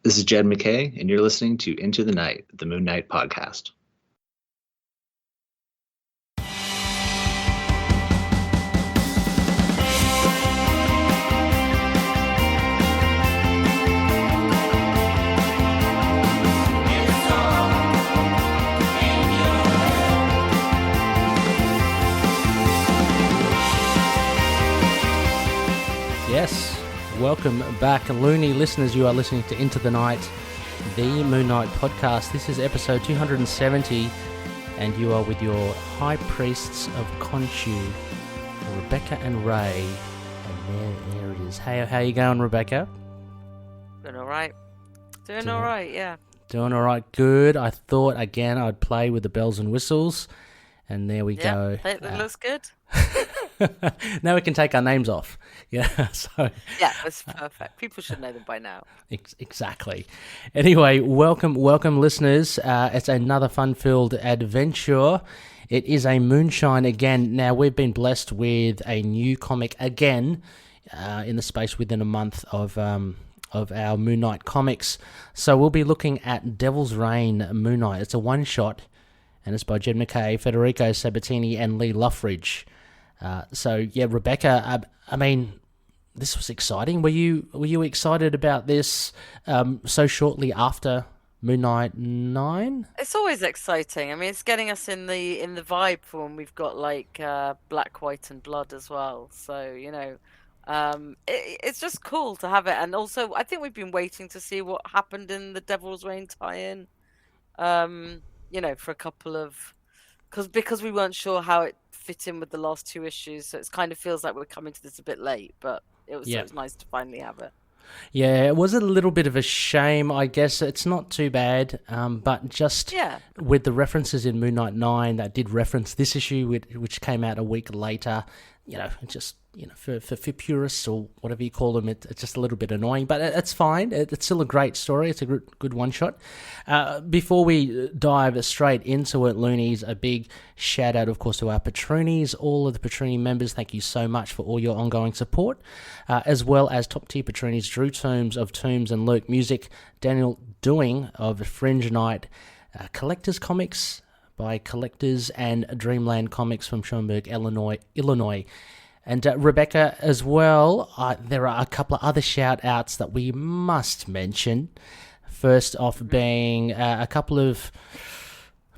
This is Jed MacKay, and you're listening to Into the Night, the Moon Knight podcast. Yes, welcome back, Looney listeners. You are listening to Into the Night, the Moon Knight podcast. This is episode 270, and you are with your High Priests of Khonshu, Rebecca and Ray. And there it is. Hey, how you going, Rebecca? Doing all right. Doing all right, yeah. Doing all right, good. I thought, again, I'd play with the bells and whistles, and there we go. It looks good. Now we can take our names off. Yeah, so yeah, that's perfect. People should know them by now. Exactly. Anyway, welcome, listeners. It's another fun-filled adventure. It is a Moonshine again. Now we've been blessed with a new comic again in the space within a month of our Moon Knight comics. So we'll be looking at Devil's Reign Moon Knight. It's a one-shot, and it's by Jed MacKay, Federico, Sabbatini, and Loughridge. So yeah, Rebecca, I mean, this was exciting. Were you excited about this so shortly after Moon Knight 9? It's always exciting. I mean, it's getting us in the vibe for when we've got like Black, White, and Blood as well. So you know, it's just cool to have it. And also, I think we've been waiting to see what happened in the Devil's Reign tie-in. You know, for a couple of because we weren't sure how it fit in with the last two issues, so it kind of feels like we're coming to this a bit late, but it was nice to finally have it. Yeah, it was a little bit of a shame, I guess. It's not too bad, but just with the references in Moon Knight 9 that did reference this issue, which came out a week later, you know, just, you know, for purists or whatever you call them, it's just a little bit annoying, but it's fine. It's still a great story. It's a good one-shot. Before we dive straight into it, Loonies, a big shout-out, of course, to our patroonies, all of the patroonie members. Thank you so much for all your ongoing support, as well as top-tier patroonies, Drew Toombs of Toombs and Luke Music, Daniel Doing of Fringe Night, Collectors Comics by Collectors, and Dreamland Comics from Schoenberg, Illinois. And Rebecca as well, there are a couple of other shout-outs that we must mention. First off being a couple of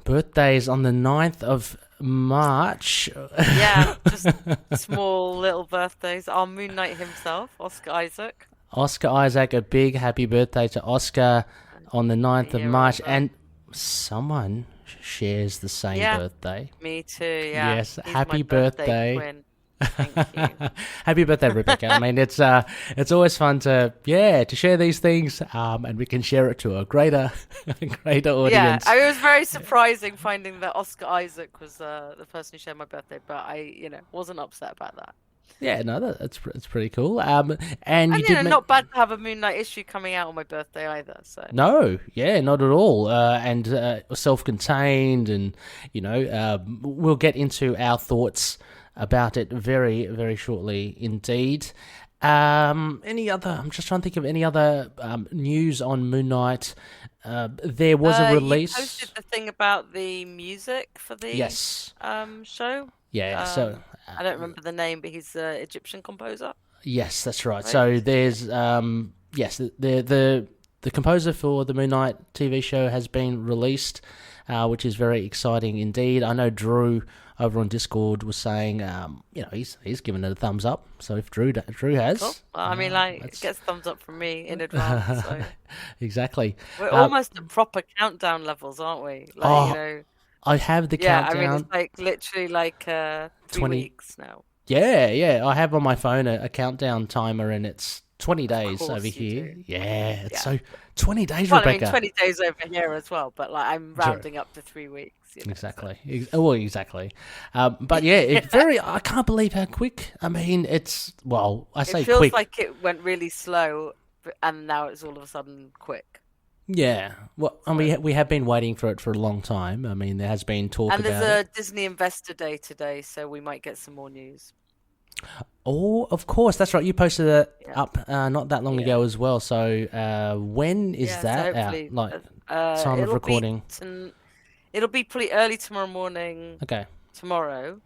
birthdays on the 9th of March. Yeah, just small little birthdays. Our Moon Knight himself, Oscar Isaac. Oscar Isaac, a big happy birthday to Oscar on the 9th of March. And someone shares the same birthday. Me too, yeah. Yes, He's happy my birthday. Twin. Thank you. Happy birthday, Rebecca. I mean, it's always fun to share these things, and we can share it to a greater audience. Yeah, it was very surprising finding that Oscar Isaac was the person who shared my birthday, but I, wasn't upset about that. Yeah, no, it's pretty cool. And you did not bad to have a Moon Knight issue coming out on my birthday either. So no, yeah, not at all. And self-contained, and we'll get into our thoughts about it very, very shortly indeed. I'm just trying to think of any other news on Moon Knight. There was a release. You posted the thing about the music for the show. Yeah, so I don't remember the name, but he's an Egyptian composer. Yes, that's right. So there's the composer for the Moon Knight TV show has been released, which is very exciting indeed. I know Drew over on Discord was saying, he's given it a thumbs up. So if Drew has, cool. Well, I mean, it gets thumbs up from me in advance. So. Exactly. We're almost at proper countdown levels, aren't we? I have the countdown. Yeah, I mean, it's literally 3 weeks now. Yeah. I have on my phone a countdown timer, and it's 20 days over here. Do. Yeah, it's so 20 days, well, Rebecca. I mean, 20 days over here as well, but I'm rounding up to 3 weeks. Exactly. So. Well, exactly. But yeah, I can't believe how quick. I mean, I say quick. It feels like it went really slow, and now it's all of a sudden quick. Yeah, well, I mean, we have been waiting for it for a long time. I mean, there has been talk about it. And there's a Disney Investor Day today, so we might get some more news. Oh, of course, that's right. You posted it up not that long ago as well. So when is that out? Like time of recording? It'll be pretty early tomorrow morning. Okay. Tomorrow,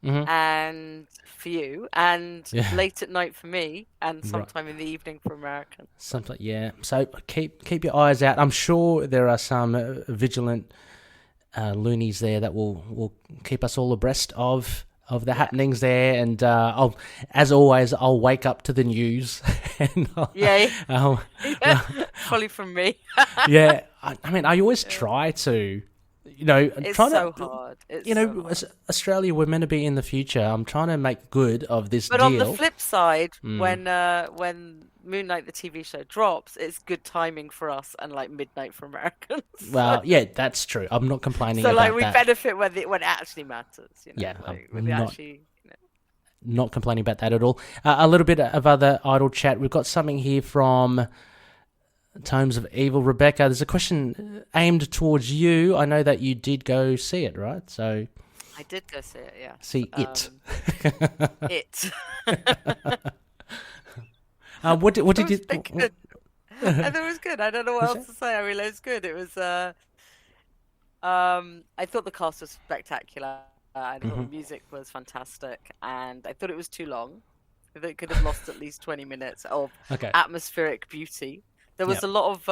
and for you, and late at night for me, and sometime in the evening for Americans. Something, yeah. So keep your eyes out. I'm sure there are some vigilant loonies there that will keep us all abreast of the happenings there, and as always, I'll wake up to the news. And fully from me. Yeah, I mean, I always try to, it's so hard. Australia, we're meant to be in the future. I'm trying to make good of this deal. But on the flip side, when Moon Knight, the TV show, drops, it's good timing for us and like midnight for Americans. Well, yeah, that's true. I'm not complaining about that. So, like, we benefit when it actually matters. Not complaining about that at all. A little bit of other idle chat. We've got something here from Tomes of Evil. Rebecca, there's a question aimed towards you. I know that you did go see it, right? So I did go see it, yeah. See it. It. What did you think? I thought it was good. I don't know what else to say. I mean, it was good. It was. I thought the cast was spectacular. I thought the music was fantastic, and I thought it was too long. I think it could have lost at least 20 minutes of atmospheric beauty. There was a lot of.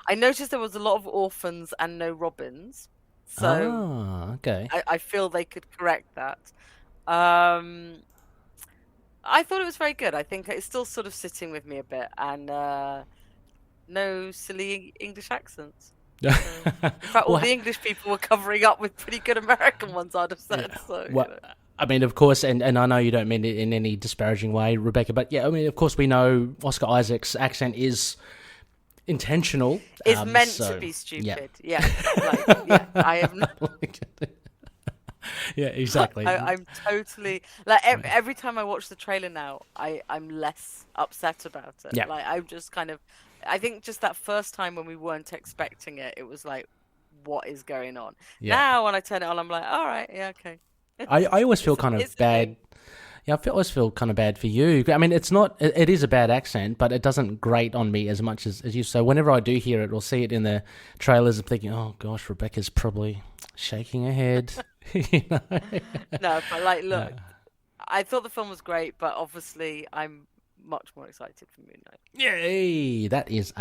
I noticed there was a lot of orphans and no robins. So I feel they could correct that. I thought it was very good. I think it's still sort of sitting with me a bit, and no silly English accents. In fact, all the English people were covering up with pretty good American ones, I'd have said. Yeah. So, well, I mean, of course, and I know you don't mean it in any disparaging way, Rebecca, but yeah, I mean, of course, we know Oscar Isaac's accent is intentional. It's meant to be stupid. Yeah. I have not. Yeah, exactly. I'm totally like every time I watch the trailer now, I'm less upset about it. Yeah. Like I'm just kind of, I think just that first time when we weren't expecting it, it was like, what is going on? Yeah. Now when I turn it on, I'm like, all right, yeah, okay. I always feel kind of bad. Yeah, I always feel kind of bad for you. I mean, it is a bad accent, but it doesn't grate on me as much as you. So whenever I do hear it or see it in the trailers, I'm thinking, oh gosh, Rebecca's probably shaking her head. No, but like, look, I thought the film was great, but obviously I'm much more excited for Moon Knight. Yay! That is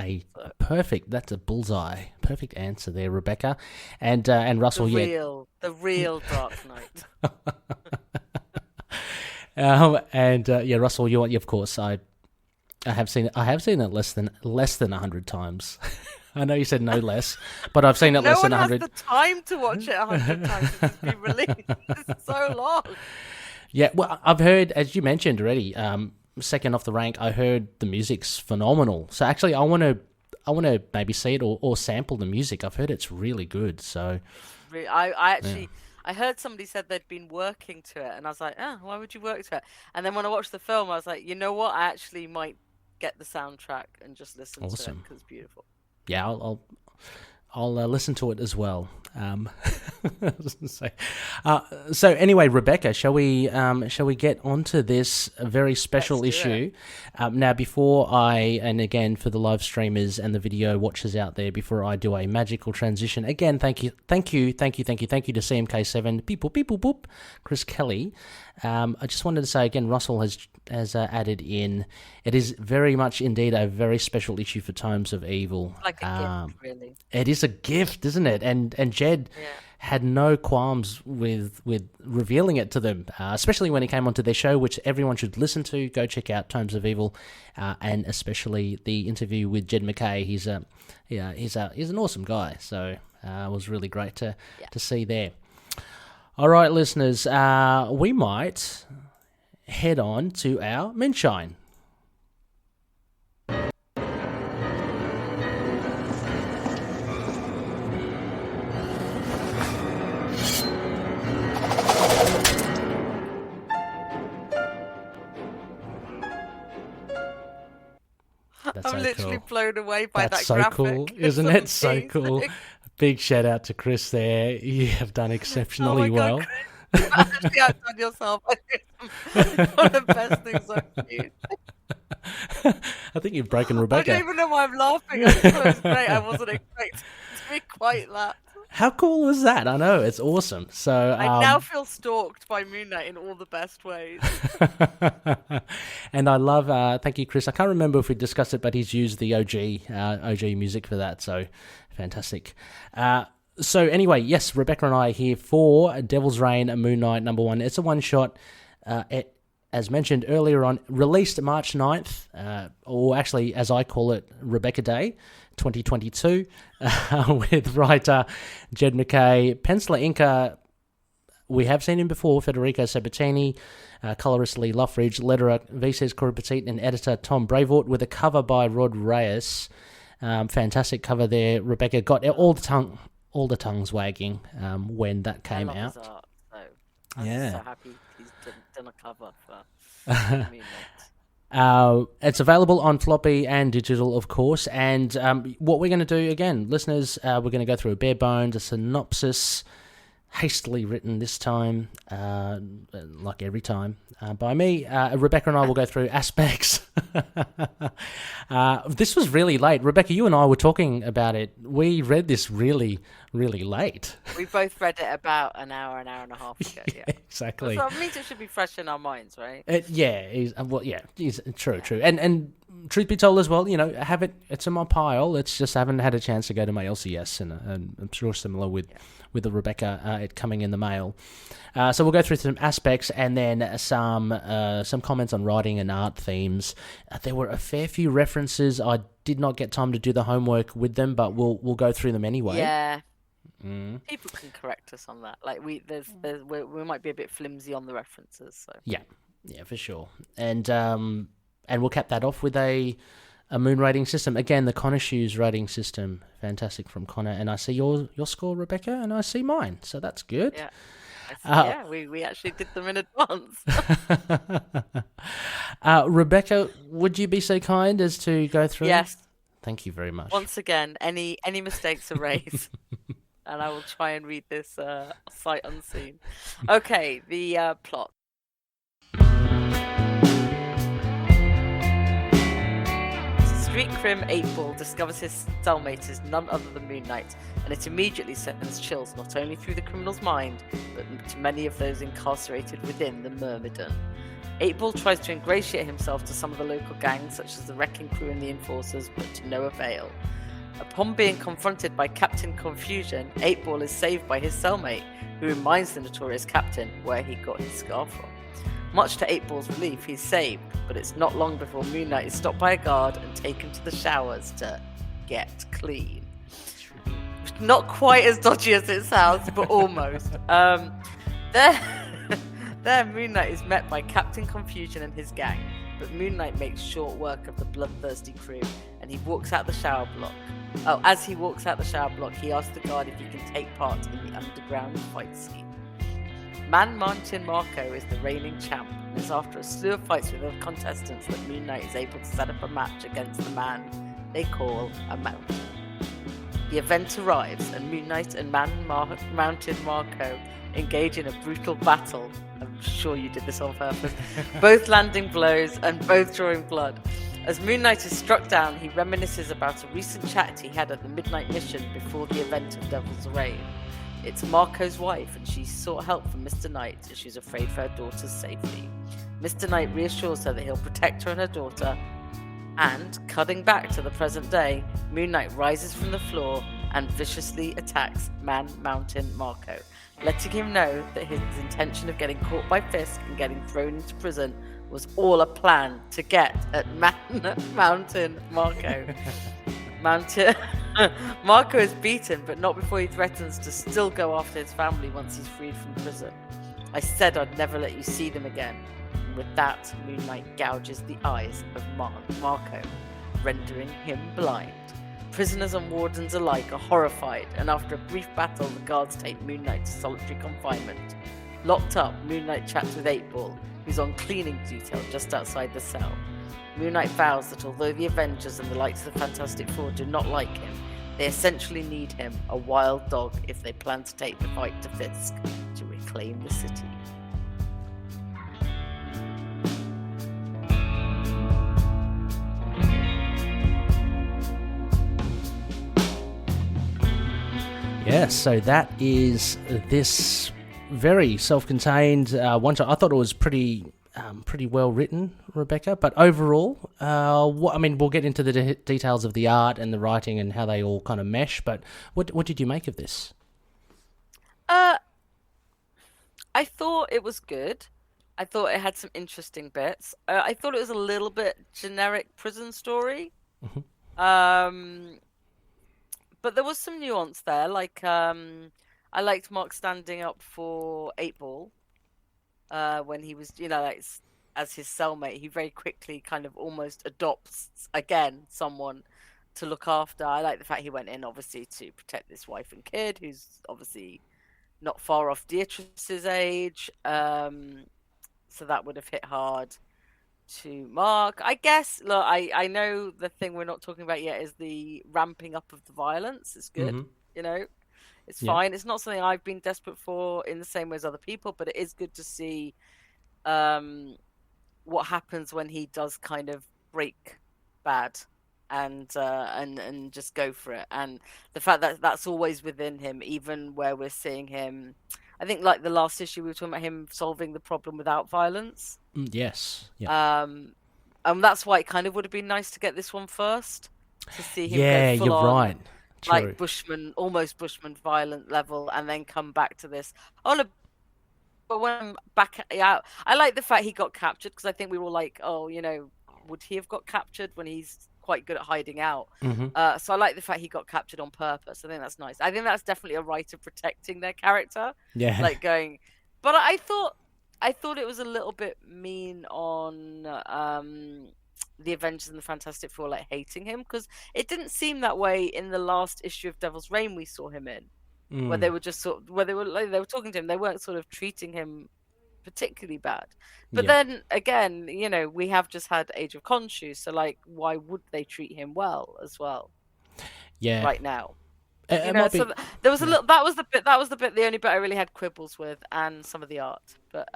that's a bullseye. Perfect answer there, Rebecca. And Russell, the real Dark Knight. Russell, of course, I have seen it less than 100 times. I know you said no less, but I've seen it less than 100. No one has the time to watch it 100 times since it's been released. It's so long. Yeah, well, I've heard, as you mentioned already, second off the rank, I heard the music's phenomenal. So actually, I want to maybe see it or sample the music. I've heard it's really good. So I heard somebody said they'd been working to it, and I was like, why would you work to it? And then when I watched the film, I was like, you know what? I actually might get the soundtrack and just listen to it because it's beautiful. Yeah, I'll listen to it as well. So anyway, Rebecca, shall we get onto this very special issue? Now, before and again for the live streamers and the video watchers out there, before I do a magical transition, again, thank you to CMK7, people, boop, Chris Kelly. I just wanted to say again, Russell has added in. It is very much indeed a very special issue for Tomes of Evil. Like a gift, really. It is a gift, isn't it? And Jed had no qualms with revealing it to them, especially when he came onto their show, which everyone should listen to. Go check out Tomes of Evil, and especially the interview with Jed MacKay. He's an awesome guy. So it was really great to see there. All right, listeners, we might head on to our Moonshine. I'm literally blown away by that so graphic. Cool, isn't it? So cool. Big shout out to Chris there. You have done exceptionally well. actually outdone yourself. I think it's one of the best things I've seen. I think you've broken Rebecca. I don't even know why I'm laughing. I just thought it was great. I wasn't expecting it to be quite that. How cool was that? I know, it's awesome. So I now feel stalked by Moon Knight in all the best ways. And I love, thank you, Chris. I can't remember if we discussed it, but he's used the OG music for that. So fantastic. So anyway, yes, Rebecca and I are here for Devil's Reign, Moon Knight #1. It's a one-shot. As mentioned earlier on, released March 9th, or actually, as I call it, Rebecca Day, 2022, with writer Jed MacKay, penciler inker, we have seen him before, Federico Sabbatini, colorist Loughridge, letterer VC's Petit, and editor Tom Brevoort, with a cover by Reis. Fantastic cover there. Rebecca got all the tongues wagging when that came out. His art, so I'm so happy he's done a cover for Moon Knight. It's available on floppy and digital, of course. And what we're going to do, again, listeners, we're going to go through a bare bones, a synopsis, hastily written this time, like every time, by me. Rebecca and I will go through aspects. This was really late. Rebecca, you and I were talking about it. We read this really, really late. We both read it about an hour and a half ago. Yeah, exactly. So it means it should be fresh in our minds, right? True. And truth be told as well, it's in my pile. It's just I haven't had a chance to go to my LCS, and I'm sure similar with the Rebecca, it coming in the mail. So we'll go through some aspects and then some comments on writing and art themes. There were a fair few references. I did not get time to do the homework with them, but we'll go through them anyway. Yeah. People can correct us on that. Like we might be a bit flimsy on the references. So. Yeah, for sure. And we'll cap that off with a moon rating system. Again, the Connor Shoes rating system. Fantastic from Connor. And I see your score, Rebecca, and I see mine. So that's good. Yeah. We actually did them in advance. Rebecca, would you be so kind as to go through? Yes. Thank you very much. Once again, any mistakes are raised. And I will try and read this sight unseen. Okay, the plot. Street crim 8-Ball discovers his cellmate is none other than Moon Knight, and it immediately sends chills not only through the criminal's mind, but to many of those incarcerated within the Myrmidon. 8-Ball tries to ingratiate himself to some of the local gangs, such as the Wrecking Crew and the Enforcers, but to no avail. Upon being confronted by Captain Confusion, 8-Ball is saved by his cellmate, who reminds the notorious captain where he got his scar from. Much to 8-Ball's relief, he's saved, but it's not long before Moon Knight is stopped by a guard and taken to the showers to get clean. Not quite as dodgy as it sounds, but almost. There, Moon Knight is met by Captain Confusion and his gang, but Moon Knight makes short work of the bloodthirsty crew, and he walks out the shower block. As he walks out the shower block, he asks the guard if he can take part in the underground fight scene. Mountain Marco is the reigning champ, and it's after a slew of fights with other contestants that Moon Knight is able to set up a match against the man they call a Mountain. The event arrives, and Moon Knight and Mountain Marco engage in a brutal battle. I'm sure you did this on purpose. Both landing blows and both drawing blood. As Moon Knight is struck down, he reminisces about a recent chat he had at the Midnight Mission before the event of Devil's Reign. It's Marco's wife, and she sought help from Mr. Knight as she's afraid for her daughter's safety. Mr. Knight reassures her that he'll protect her and her daughter, and, cutting back to the present day, Moon Knight rises from the floor and viciously attacks Mountain Marco, letting him know that his intention of getting caught by Fisk and getting thrown into prison was all a plan to get at Mountain Marco. Marco is beaten, but not before he threatens to still go after his family once he's freed from prison. I said I'd never let you see them again. And with that, Moon Knight gouges the eyes of Marco, rendering him blind. Prisoners and wardens alike are horrified, and after a brief battle, the guards take Moon Knight to solitary confinement. Locked up, Moon Knight chats with 8-Ball, who's on cleaning detail just outside the cell. Moon Knight vows that although the Avengers and the likes of the Fantastic Four do not like him, they essentially need him, a wild dog, if they plan to take the fight to Fisk to rid reclaim the city. Yeah, so that is this very self-contained one shot. I thought it was pretty well written, Rebecca. But overall, we'll get into the details of the art and the writing and how they all kind of mesh. But what did you make of this? I thought it was good. I thought it had some interesting bits. I thought it was a little bit generic prison story. Mm-hmm. But there was some nuance there. Like, I liked Mark standing up for 8-Ball when he was, as his cellmate. He very quickly kind of almost adopts, again, someone to look after. I like the fact he went in, obviously, to protect this wife and kid, who's obviously not far off Beatrice's age. So that would have hit hard to Mark. I guess, look, I know the thing we're not talking about yet is the ramping up of the violence. It's good, Mm-hmm. It's fine. It's not something I've been desperate for in the same way as other people, but it is good to see what happens when he does kind of break bad and just go for it. And the fact that that's always within him, even where we're seeing him, I think like the last issue we were talking about him solving the problem without violence. Yes. Yeah. That's why it kind of would have been nice to get this one first, to see him Yeah, go full you're on, right. True. like almost Bushman violent level, and then come back to this. Oh no, but when I'm back out, I like the fact he got captured, because I think we were all like, oh, would he have got captured when he's quite good at hiding out? Mm-hmm. So I like the fact he got captured on purpose. I think that's nice. I think that's definitely a writer protecting their character. Yeah. Like going, but I thought it was a little bit mean on the Avengers and the Fantastic Four, like hating him, because it didn't seem that way in the last issue of Devil's Reign we saw him in, where they were just where they were talking to him. They weren't sort of treating him particularly bad. But then again, we have just had Age of Khonshu, so like, why would they treat him well as well? Yeah. Right now. There was a little. That was the bit. The only bit I really had quibbles with, and some of the art. But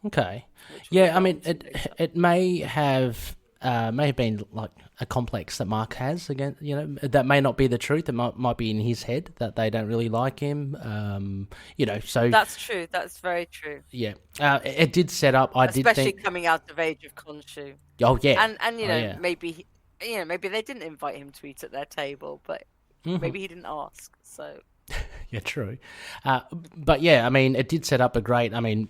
okay, yeah. I mean, it may have been like a complex that Mark has again. That may not be the truth. It might be in his head that they don't really like him. So that's true. That's very true. Yeah. It did set up. Especially coming out of Age of Khonshu. Oh yeah. And maybe maybe they didn't invite him to eat at their table, but. Mm-hmm. Maybe he didn't ask, so... Yeah, true. But yeah, I mean, it did set up a great... I mean,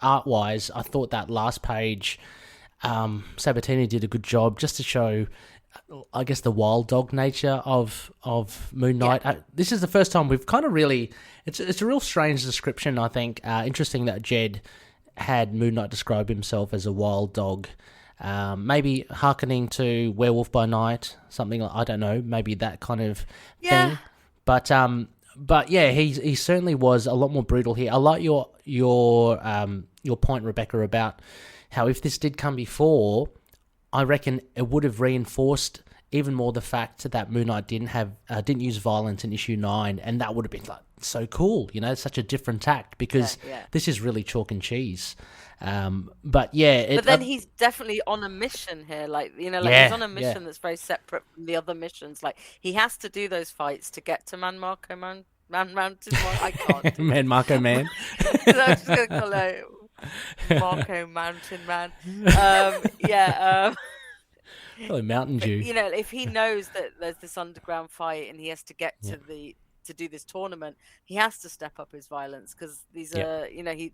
art-wise, I thought that last page, Sabbatini did a good job just to show, I guess, the wild dog nature of Moon Knight. Yeah. This is the first time we've kind of really... It's a real strange description, I think. Interesting that Jed had Moon Knight describe himself as a wild dog. Maybe hearkening to Werewolf by Night, something like, I don't know, maybe that kind of thing. But yeah, he certainly was a lot more brutal here. I like your point, Rebecca, about how if this did come before, I reckon it would have reinforced even more the fact that Moon Knight didn't use violence in issue 9, and that would have been like so cool, such a different tact, because this is really chalk and cheese. But yeah, but then he's definitely on a mission here, he's on a mission that's very separate from the other missions. Like, he has to do those fights to get to Man Mountain. I can't. Man Marco Man. So I'm just gonna call it Marco Mountain Man. Probably Mountain Dew. If he knows that there's this underground fight and he has to get to do this tournament, he has to step up his violence, because these are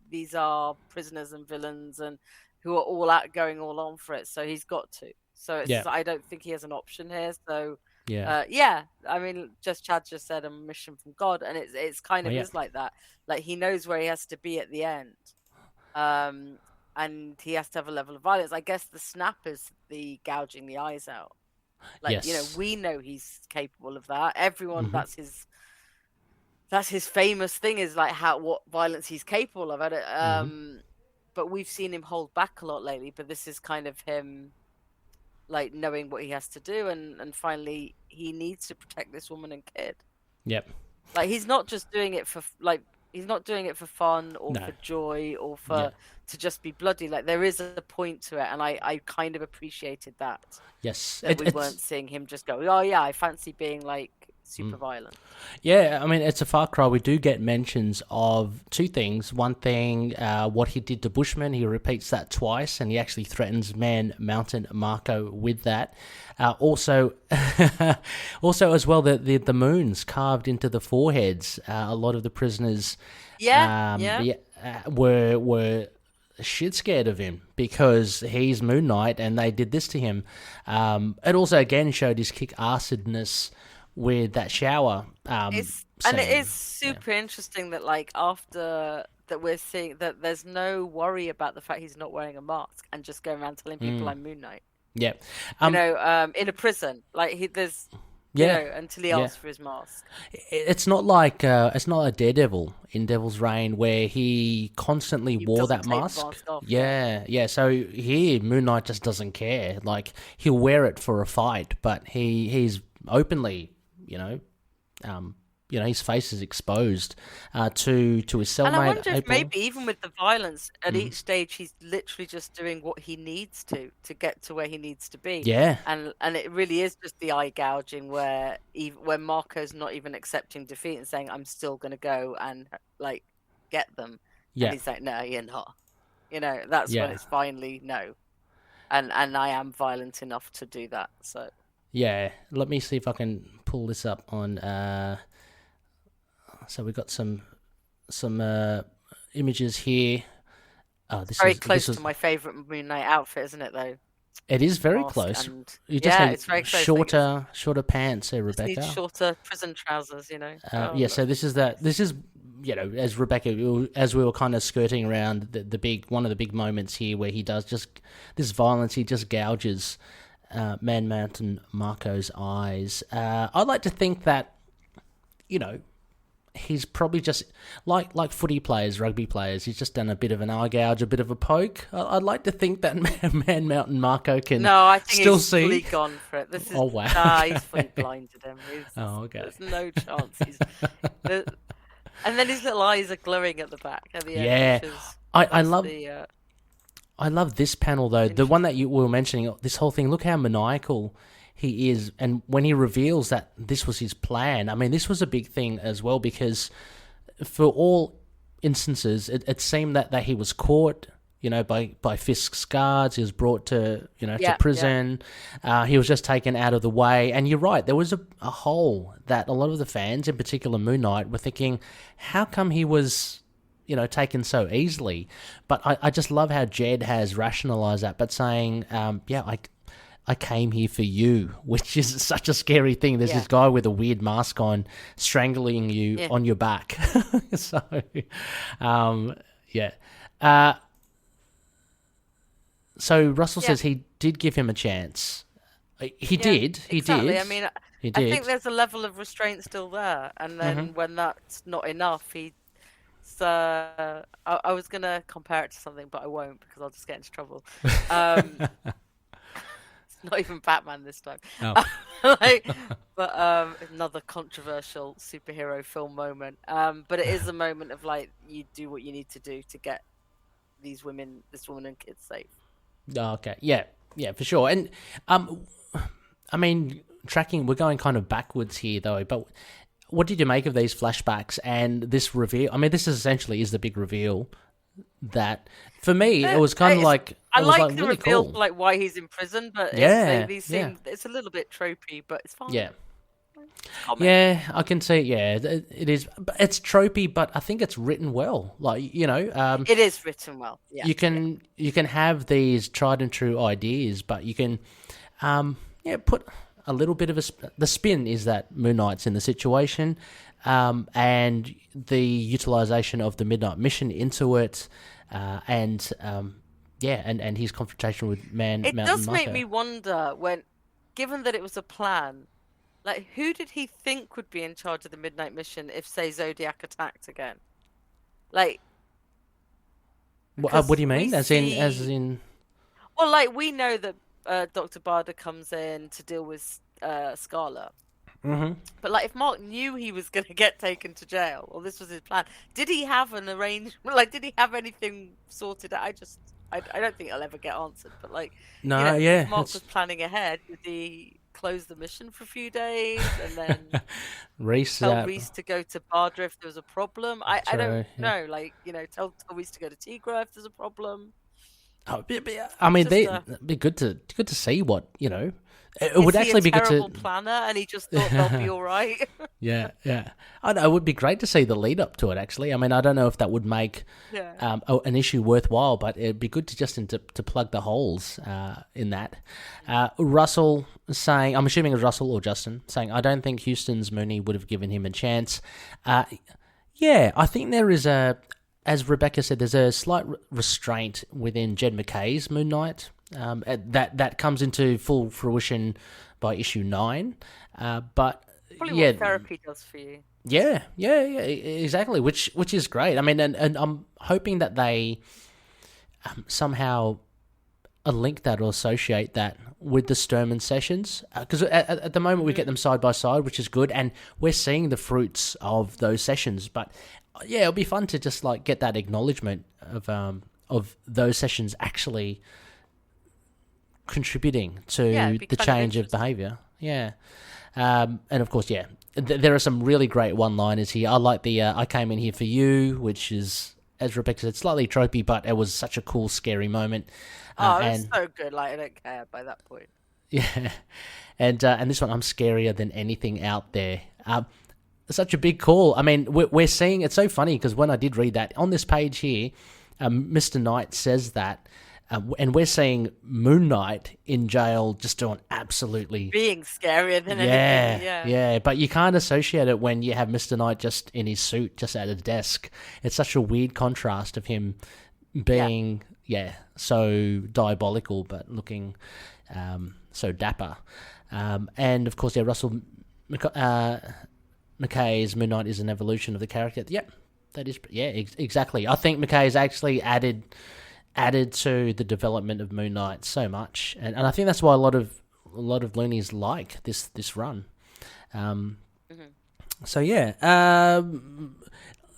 these are prisoners and villains and who are all out going all on for it, so he's got to. So it's I don't think he has an option here. So I mean, Chad just said a mission from God, and it's kind of is like that. Like, he knows where he has to be at the end, and he has to have a level of violence. I guess the snap is the gouging the eyes out. Like, we know he's capable of that. Everyone, that's his famous thing, is like what violence he's capable of at it. But we've seen him hold back a lot lately. But this is kind of him, like, knowing what he has to do, and finally he needs to protect this woman and kid. Yep. Like, he's not just doing it for like He's not doing it for fun or for joy or for to just be bloody. Like, there is a point to it, and I kind of appreciated that. Yes, that we weren't seeing him just go, oh yeah, I fancy being like super violent. Yeah, I mean, it's a far cry. We do get mentions of two things. One thing, what he did to Bushman, he repeats that twice, and he actually threatens Man Mountain Marco with that. Also, as well, the moons carved into the foreheads. A lot of the prisoners, were shit scared of him because he's Moon Knight, and they did this to him. It also again showed his kick-assedness with that shower. And it is super interesting that, like, after that, we're seeing that there's no worry about the fact he's not wearing a mask and just going around telling people I'm Moon Knight. Yeah, in a prison, like until he asks for his mask. It's not like Daredevil in Devil's Reign, where he constantly wore that mask. Off, yeah. So here, Moon Knight just doesn't care. Like, he'll wear it for a fight, but he's openly, his face is exposed to his cellmate. And I wonder if maybe even with the violence at each stage, he's literally just doing what he needs to get to where he needs to be. Yeah, and it really is just the eye gouging where Marco's not even accepting defeat and saying, "I'm still going to go and like get them." Yeah, and he's like, "No, you're not." That's when it's finally no, and I am violent enough to do that. So yeah, let me see if I can pull this up on. So we've got some images here. Oh, this very close to my favourite Moon Knight outfit, isn't it? Though it is very close. You just need it's very close. Shorter pants, Rebecca. Need shorter prison trousers, So this is as Rebecca, as we were kind of skirting around one of the big moments here where he does just this violence. He just gouges Man Mountain Marco's eyes. I'd like to think that, he's probably just like footy players, rugby players. He's just done a bit of an eye gouge, a bit of a poke. I'd like to think that Man Mountain Marco can. No, I think still he's see. fully gone for it. This is, oh wow! Nah, he's fully blinded him. Okay. There's no chance. And then his little eyes are glowing at the back at the end. Yeah, I love this panel though. The one that you were mentioning. This whole thing. Look how maniacal he is, and when he reveals that this was his plan, I mean, this was a big thing as well, because for all instances, it seemed that he was caught, by Fisk's guards. He was brought to, to prison. Yeah. He was just taken out of the way. And you're right, there was a hole that a lot of the fans, in particular Moon Knight, were thinking, how come he was, taken so easily? But I just love how Jed has rationalized that, but saying, I came here for you, which is such a scary thing. There's this guy with a weird mask on strangling you on your back. So, so Russell says he did give him a chance. He did. Exactly. I mean, I think there's a level of restraint still there. And then when that's not enough, I was going to compare it to something, but I won't because I'll just get into trouble. Not even Batman this time. Oh. But another controversial superhero film moment. But it is a moment of like, you do what you need to do to get this woman and kids safe. Okay, yeah, for sure. And I mean, we're going kind of backwards here though. But what did you make of these flashbacks and this reveal? I mean, this essentially is the big reveal. That for me, it was kind of like I like the really reveal, cool. Like why he's in prison, but it's a little bit tropey, but it's fine. Yeah, I can see. Yeah, it is. It's tropey, but I think it's written well. Like it is written well. Yeah, you can have these tried and true ideas, but you can, put a little bit of the spin is that Moon Knight's in the situation. And the utilization of the Midnight Mission into it, and his confrontation with Mountain Marco. It does make me wonder given that it was a plan, like who did he think would be in charge of the Midnight Mission if, say, Zodiac attacked again? Like, what do you mean? As in? Well, like we know that Dr. Barda comes in to deal with Scarlet. Mm-hmm. But like, if Mark knew he was going to get taken to jail, or this was his plan, did he have an arrangement? Like, did he have anything sorted out? I don't think it'll ever get answered. But like, No, if Mark was planning ahead, did he close the mission for a few days and then Reis, tell Reis to go to Bardra if there was a problem? I don't know. Like, tell Reis to go to Tigra if there's a problem. I mean, it'd be good to see what It would actually be good to. Terrible planner, and he just thought they'll be all right. Yeah. I know, it would be great to see the lead up to it. Actually, I mean, I don't know if that would make an issue worthwhile, but it'd be good to just to plug the holes in that. Russell saying, I'm assuming it was Russell or Justin saying, I don't think Houston's Mooney would have given him a chance. Yeah, I think there is as Rebecca said, there's a slight restraint within Jed MacKay's Moon Knight. That comes into full fruition by issue 9, but probably what therapy does for you. Yeah, exactly. Which is great. I mean, and I'm hoping that they somehow link that or associate that with the Sturman sessions, because at the moment we get them side by side, which is good, and we're seeing the fruits of those sessions. But yeah, it'll be fun to just like get that acknowledgement of those sessions actually contributing to the change of behaviour. Yeah. And of course, there are some really great one-liners here. I like the I came in here for you, which is, as Rebecca said, slightly tropey, but it was such a cool, scary moment. It's so good. Like, I don't care by that point. Yeah. And this one, I'm scarier than anything out there. Such a big call. I mean, we're seeing, it's so funny because when I did read that, on this page here, Mr. Knight says that, and we're seeing Moon Knight in jail just doing absolutely... being scarier than anything. Yeah, but you can't associate it when you have Mr. Knight just in his suit, just at a desk. It's such a weird contrast of him being, so diabolical, but looking so dapper. And, of course, Russell MacKay's Moon Knight is an evolution of the character. Yep, that is... Yeah, exactly. I think MacKay's actually added to the development of Moon Knight so much, and I think that's why a lot of loonies like this run. So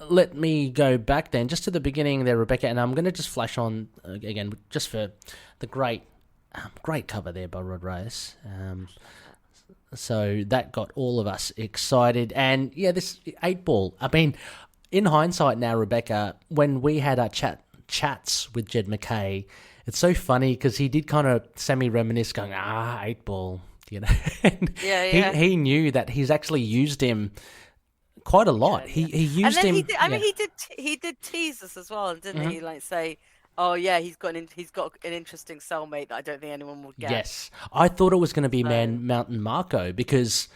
let me go back then just to the beginning there, Rebecca, and I'm going to just flash on again just for the great cover there by Rod Reis. So that got all of us excited, and this 8-ball. I mean, in hindsight now, Rebecca, when we had our chats with Jed MacKay, it's so funny because he did kind of semi-reminisce going, 8-ball, He knew that he's actually used him quite a lot. He used him. He did tease us as well, didn't he? Like say, oh yeah, he's got an interesting cellmate that I don't think anyone will get. Yes, I thought it was going to be Man Mountain Marco because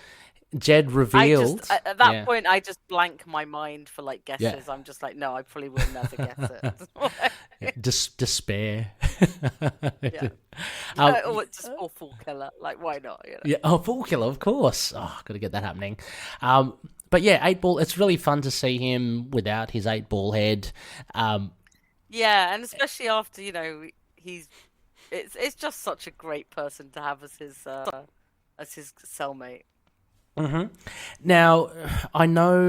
Jed revealed... at that point, I just blank my mind for like guesses. Yeah. I'm just like, no, I probably will never guess it. Despair. Or just Fool Killer. Like, why not? Yeah, Fool Killer, of course. Oh, got to get that happening. But 8-ball, it's really fun to see him without his 8-ball head. Yeah, and especially after, it's just such a great person to have as his cellmate. Mm-hmm. Now, I know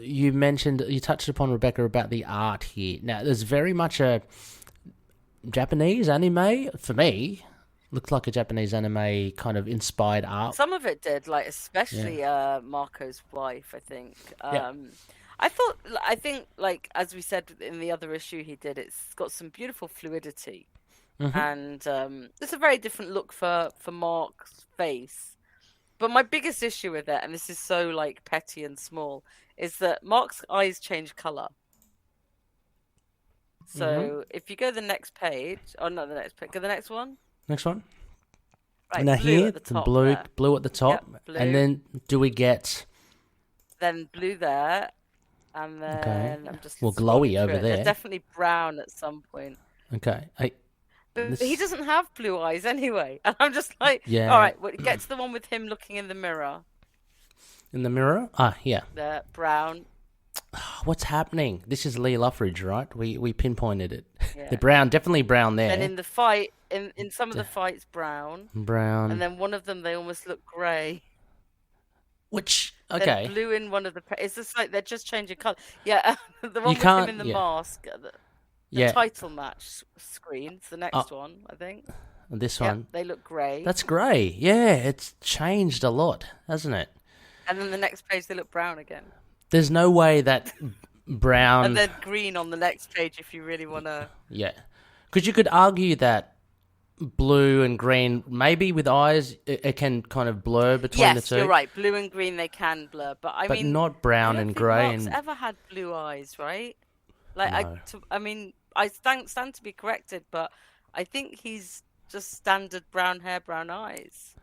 you touched upon, Rebecca, about the art here. Now, there's very much a Japanese anime, for me. Looks like a Japanese anime kind of inspired art. Some of it did, like especially Marco's wife, I think. I think, like, as we said in the other issue he did, it's got some beautiful fluidity. Mm-hmm. And it's a very different look for Mark's face. But my biggest issue with it, and this is so like petty and small, is that Mark's eyes change color. So if you go to the next page, not the next page, go to the next one. Next one. Right, now blue here, at the top blue at the top, and then do we get? Then blue there, and then I'm just glowy over there. They're definitely brown at some point. Okay, But he doesn't have blue eyes anyway. And I'm just like, all right, get to the one with him looking in the mirror. In the mirror? Yeah. The brown. What's happening? This is Loughridge, right? We pinpointed it. Yeah. The brown, definitely brown there. And in the fight, in some of the fights, brown. Brown. And then one of them, they almost look grey. Which, They're okay. blue in one of the... It's just like they're just changing colour. Yeah, the one You with can't, him in the mask. The yeah. title match screen's the next one, I think. This Yep, one. they look grey. That's grey. Yeah, it's changed a lot, hasn't it? And then the next page, they look brown again. There's no way that brown... And then green on the next page if you really want to... Yeah. Because you could argue that blue and green, maybe with eyes, it can kind of blur between the two. Yes, you're right. Blue and green, they can blur. But I mean... not brown and grey. Mark's ever had blue eyes, right? Like, No. I stand to be corrected, but I think he's just standard brown hair, brown eyes.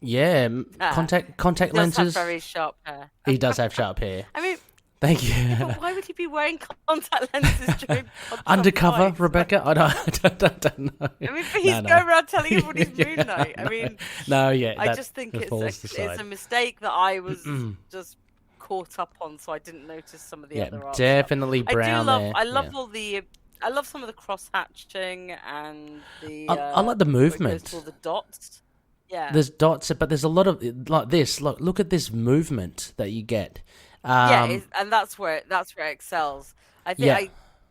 Yeah, contact lenses. He does have very sharp hair. He does have sharp hair. I mean, thank you. but why would he be wearing contact lenses during undercover, nights? Rebecca? I don't know. I mean, but he's going around telling everyone he's Moon Knight. I mean, I just think it's a mistake that I was just caught up on, so I didn't notice some of the other art definitely stuff. brown. I love all the. I love some of the cross hatching and the. I like the movement. All the dots. Yeah. There's dots, but there's a lot of like this. Look at this movement that you get. And that's where it excels. I think.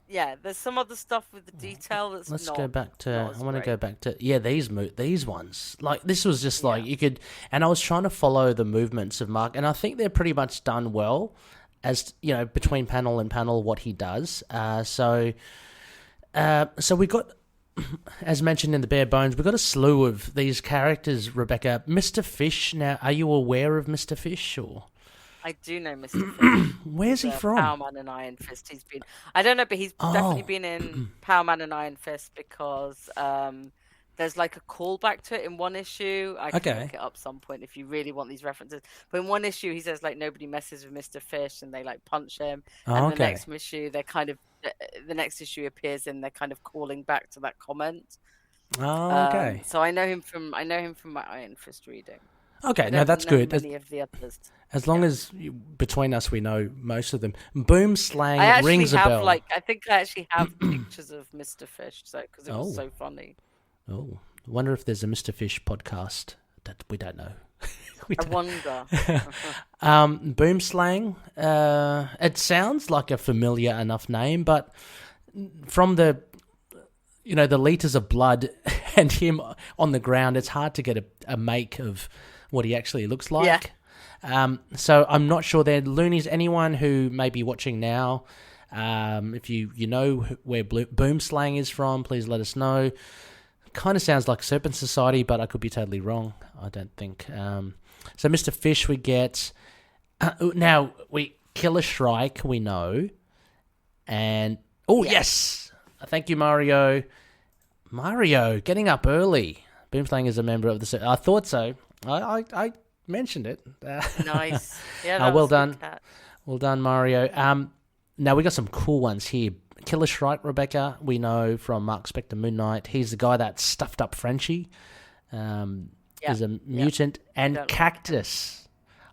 There's some other stuff with the detail that's. Let's not, go back to. I want to go back to these ones. Like this was just like you could, and I was trying to follow the movements of Mark, and I think they're pretty much done well, as you know, between panel and panel what he does. So we got. As mentioned in the bare bones, we've got a slew of these characters, Rebecca. Mr. Fish, now, are you aware of Mr. Fish? Or I do know Mr. Fish. Where's he from? Power Man and Iron Fist. He's been... I don't know, but he's definitely been in Power Man and Iron Fist because there's like a callback to it in one issue. I can look it up some point if you really want these references. But in one issue, he says like nobody messes with Mr. Fish, and they like punch him. And the next issue, they're kind of the next issue appears in. They're kind of calling back to that comment. Oh, okay. So I know him from my Iron Fist reading. Okay, no, that's good. Many of the others. As long as between us we know most of them. Boom slang rings a bell. I think I actually have pictures of Mr. Fish, because it was so funny. Oh, I wonder if there's a Mr. Fish podcast that we don't know. I wonder. Boom slang. It sounds like a familiar enough name, but from the liters of blood and him on the ground, it's hard to get a make of what he actually looks like. Yeah. So I'm not sure there. Loonies, anyone who may be watching now, if you know where Boom Slang is from, please let us know. Kind of sounds like Serpent Society, but I could be totally wrong. I don't think. So Mr. Fish we get. Now, Killer Shrike we know. And, yes! Thank you, Mario. Mario, getting up early. Boomslang is a member of the... I thought so. I mentioned it. Nice. Yeah, well done. Well done, Mario. Now, we got some cool ones here. Killer Shrike, Rebecca, we know from Mark Spector Moon Knight. He's the guy that stuffed up Frenchie. Is a mutant. And Cactus.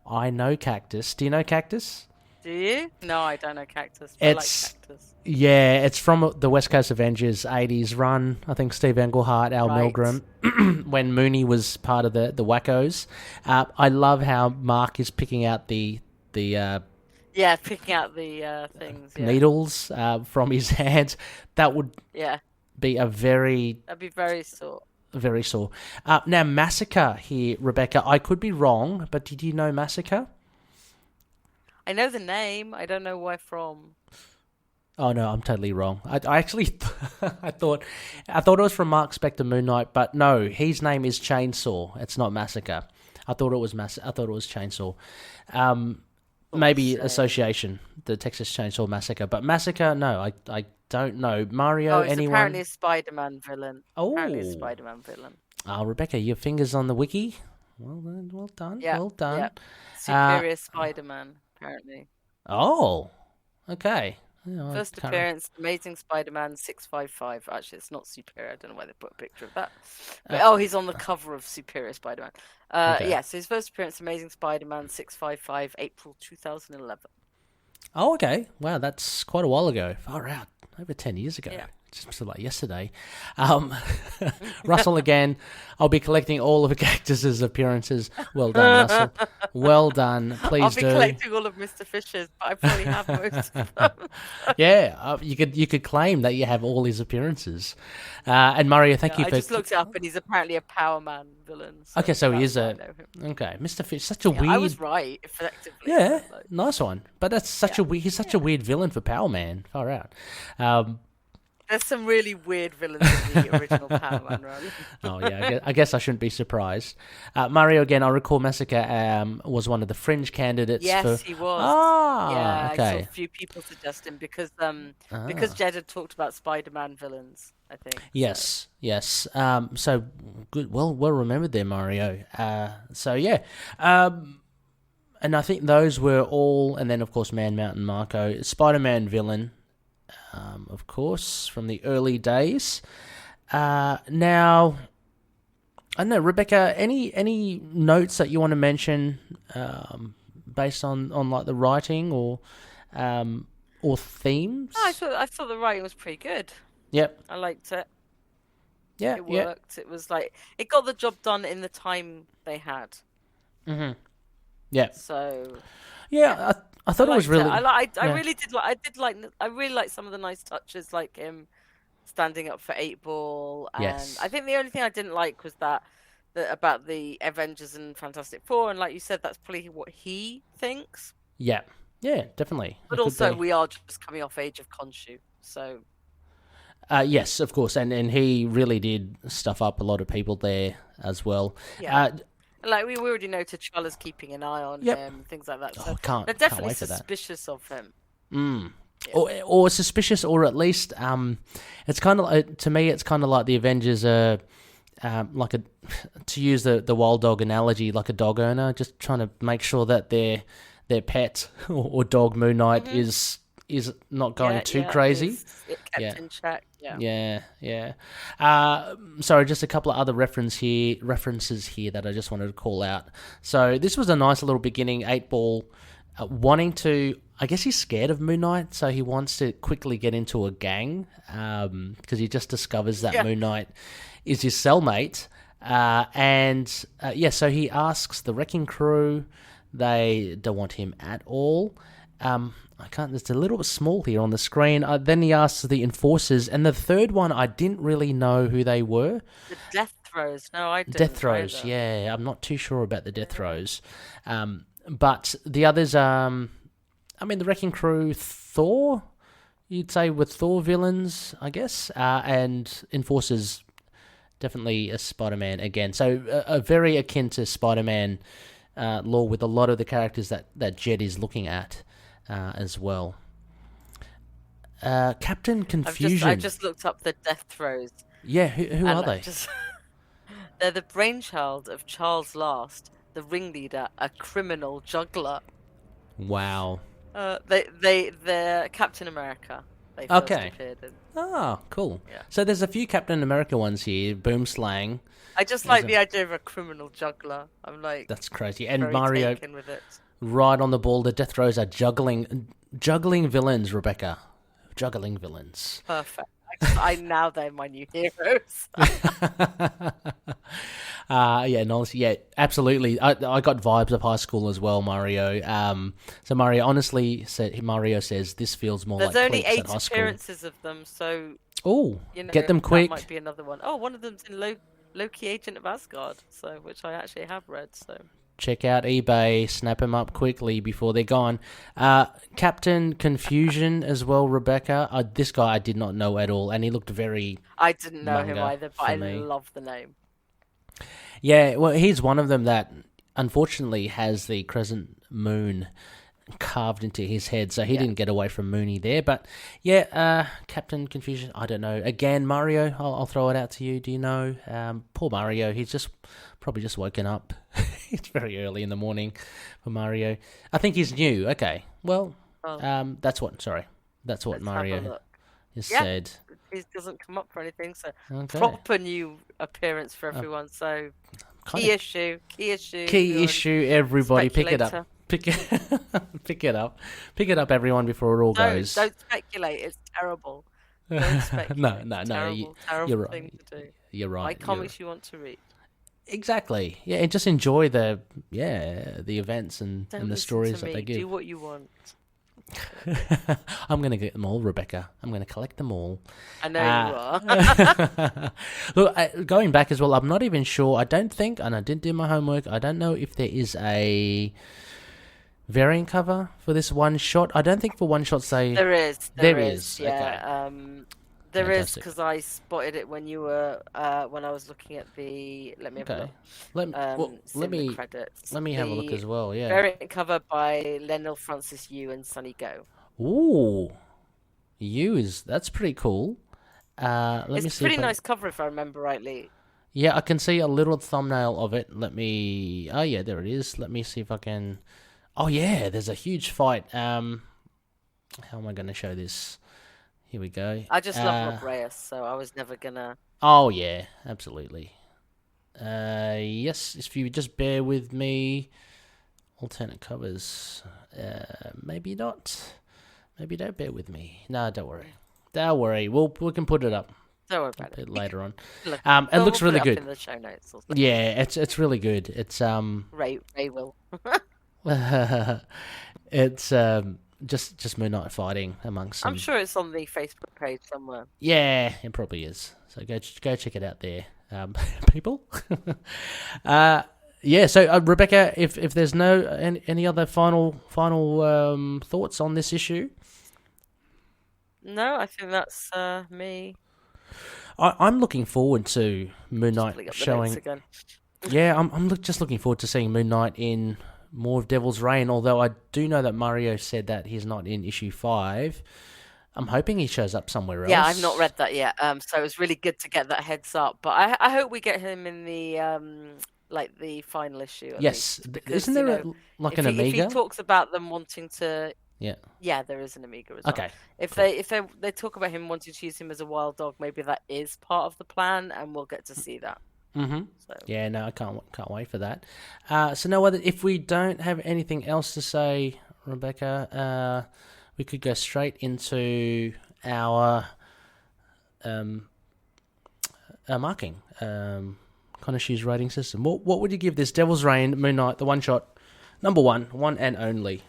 I know Cactus. Do you know Cactus? Do you? No, I don't know Cactus. I like Cactus. Yeah, it's from the West Coast Avengers 80s run. I think Steve Englehart, Al Milgrom, when Mooney was part of the Wackos. I love how Mark is picking out the picking out the things. Yeah. Needles from his hands. That would be a very... That'd be very sore. Very sore. Now, Massacre here, Rebecca. I could be wrong, but did you know Massacre? I know the name. I don't know where from. Oh no, I'm totally wrong. I actually I thought it was from Mark Spector Moon Knight, but no, his name is Chainsaw. It's not Massacre. I thought it was Chainsaw. Maybe association, the Texas Chainsaw Massacre, but Massacre. No, I don't know. Mario, it's anyone? Apparently a Spider-Man villain. Oh, apparently a Spider-Man villain. Rebecca, your fingers on the wiki. Well done. Yeah, well done. Yeah. Superior Spider-Man, apparently. Oh, okay. First appearance, Amazing Spider-Man 655. Actually, it's not Superior. I don't know why they put a picture of that. But, he's on the cover of Superior Spider-Man. Yeah, so his first appearance, Amazing Spider-Man 655, April 2011. Oh, okay. Wow, that's quite a while ago. Far out. Over 10 years ago. Yeah. Just like yesterday. Russell again. I'll be collecting all of Cactus's appearances. Well done, Russell. Well done. Please I'll be collecting all of Mr. Fisher's, but I probably have most of them. Yeah, you could claim that you have all his appearances. And Mario, thank you for... I just looked it up, and he's apparently a Power Man villain. So okay, so he is a... Okay, Mr. Fish, such a weird... I was right, effectively. Yeah, nice one. But that's such he's such a weird villain for Power Man. Far out. There's some really weird villains in the original Power Man run. Oh, yeah, I guess I shouldn't be surprised. Mario, again, I recall Massacre was one of the fringe candidates. Yes, he was. Ah, okay. I saw a few people suggest him because Jed had talked about Spider-Man villains, I think. Yes, yes. So, good. Well remembered there, Mario. So, yeah. And I think those were all, and then, of course, Man Mountain Marco, Spider-Man villain. Of course, from the early days. Now, I don't know, Rebecca, any notes that you want to mention based on like the writing or themes? Oh, I thought the writing was pretty good. Yep. I liked it. Yeah, it worked. It was like it got the job done in the time they had. Mm-hmm. Yeah. So. Yeah, I thought it was really. I really liked some of the nice touches, like him standing up for 8-Ball. And yes. I think the only thing I didn't like was that about the Avengers and Fantastic Four, and like you said, that's probably what he thinks. Yeah. Yeah, definitely. But also, we are just coming off Age of Khonshu, so. Yes, of course, and he really did stuff up a lot of people there as well. Yeah. Like we already know T'Challa's keeping an eye on him, things like that. So they're definitely suspicious of him. Yeah. Or suspicious, or at least it's kind of to me, it's kind of like the Avengers are like to use the wild dog analogy, like a dog owner, just trying to make sure that their pet or dog Moon Knight is not going too crazy. It kept in check. Yeah. Sorry, just a couple of other references here that I just wanted to call out. So this was a nice little beginning. 8-Ball wanting to, I guess he's scared of Moon Knight, so he wants to quickly get into a gang because he just discovers that Moon Knight is his cellmate. So he asks the Wrecking Crew. They don't want him at all. It's a little bit small here on the screen. Then he asks the Enforcers, and the third one, I didn't really know who they were. The Death Throes. No, I didn't. Death Throes, yeah. I'm not too sure about the Death Throes. But the others, the Wrecking Crew, Thor, you'd say with Thor villains, I guess, and Enforcers, definitely a Spider-Man again. So a very akin to Spider-Man lore with a lot of the characters that Jed is looking at. As well. Captain Confusion. I just looked up the Death Throes. Yeah, who are they? They're the brainchild of Charles Last, the ringleader, a criminal juggler. Wow. They're Captain America. They first appeared in. Oh, cool. Yeah. So there's a few Captain America ones here. Boomslang. I just like the idea of a criminal juggler. I'm like, that's crazy. And very Mario. Taken with it. Right on the ball. The Death Throes are juggling villains, Rebecca. Juggling villains. Perfect. Now they're my new heroes. Absolutely. I got vibes of high school as well, Mario. So Mario honestly says this feels more There's like only 8 at high school. appearances of them, so get them quick. That might be another one. Oh, one of them's in Loki, Agent of Asgard, so which I actually have read. So. Check out eBay, snap them up quickly before they're gone. Captain Confusion as well, Rebecca. This guy I did not know at all, and he looked very I didn't know him either, but I love the name. Yeah, well, he's one of them that unfortunately has the crescent moon carved into his head, so he didn't get away from Mooney there. But Captain Confusion, I don't know. Again, Mario, I'll throw it out to you. Do you know? Poor Mario, he's probably just woken up. It's very early in the morning for Mario. I think he's new. Okay, well, that's what Mario has said. He doesn't come up for anything, so proper new appearance for everyone. So key issue. Everybody, pick it up. Pick it up, everyone, before it all goes. Don't speculate. It's terrible. Don't speculate. No, Terrible you're right. thing to do. You're right. Buy comics you want to read. Exactly. Yeah, and just enjoy the events and the stories that they give. Do what you want. I'm going to get them all, Rebecca. I'm going to collect them all. I know you are. Look, going back as well, I'm not even sure. I don't think, and I didn't do my homework, I don't know if there is a variant cover for this one shot. I don't think for one shots There is. There is. Yeah. Okay. There is, Fantastic. because I spotted it when you were when I was looking at the. Let me have a look. The credits. Let me have a look as well. Yeah. Variant cover by Leinil Francis Yu and Sunny Go. Ooh, that's pretty cool. Let me see. It's a pretty nice cover if I remember rightly. Yeah, I can see a little thumbnail of it. Oh yeah, there it is. Let me see if I can. Oh yeah, there's a huge fight. How am I going to show this? Here we go. I just love Reis, so I was never gonna. Oh yeah, absolutely. Yes, if you just bear with me. Alternate covers. Maybe not. Maybe don't bear with me. No, don't worry. Don't worry. We can put it up. Don't worry about a bit later on. Look, it looks really good. In the show notes. Yeah, it's really good. It's Ray will. It's just Moon Knight fighting amongst some... I'm sure it's on the Facebook page somewhere. Yeah, it probably is. So go check it out there, people. Yeah. So Rebecca, if there's any other final thoughts on this issue? No, I think that's me. I'm looking forward to Moon Knight showing. Yeah, I'm just looking forward to seeing Moon Knight in more of Devil's Reign, although I do know that Mario said that he's not in issue 5. I'm hoping he shows up somewhere else. Yeah, I've not read that yet. So it was really good to get that heads up. But I hope we get him in the the final issue. Yes, because, isn't there an Amiga? If he talks about them wanting to, yeah, there is an Amiga as well. Okay. If they talk about him wanting to use him as a wild dog, maybe that is part of the plan, and we'll get to see that. Mm-hmm. So. Yeah, no, I can't wait for that. So no other. If we don't have anything else to say, Rebecca, we could go straight into our marking. Konoshi's rating system. What would you give this Devil's Reign Moon Knight, the one shot, number one and only?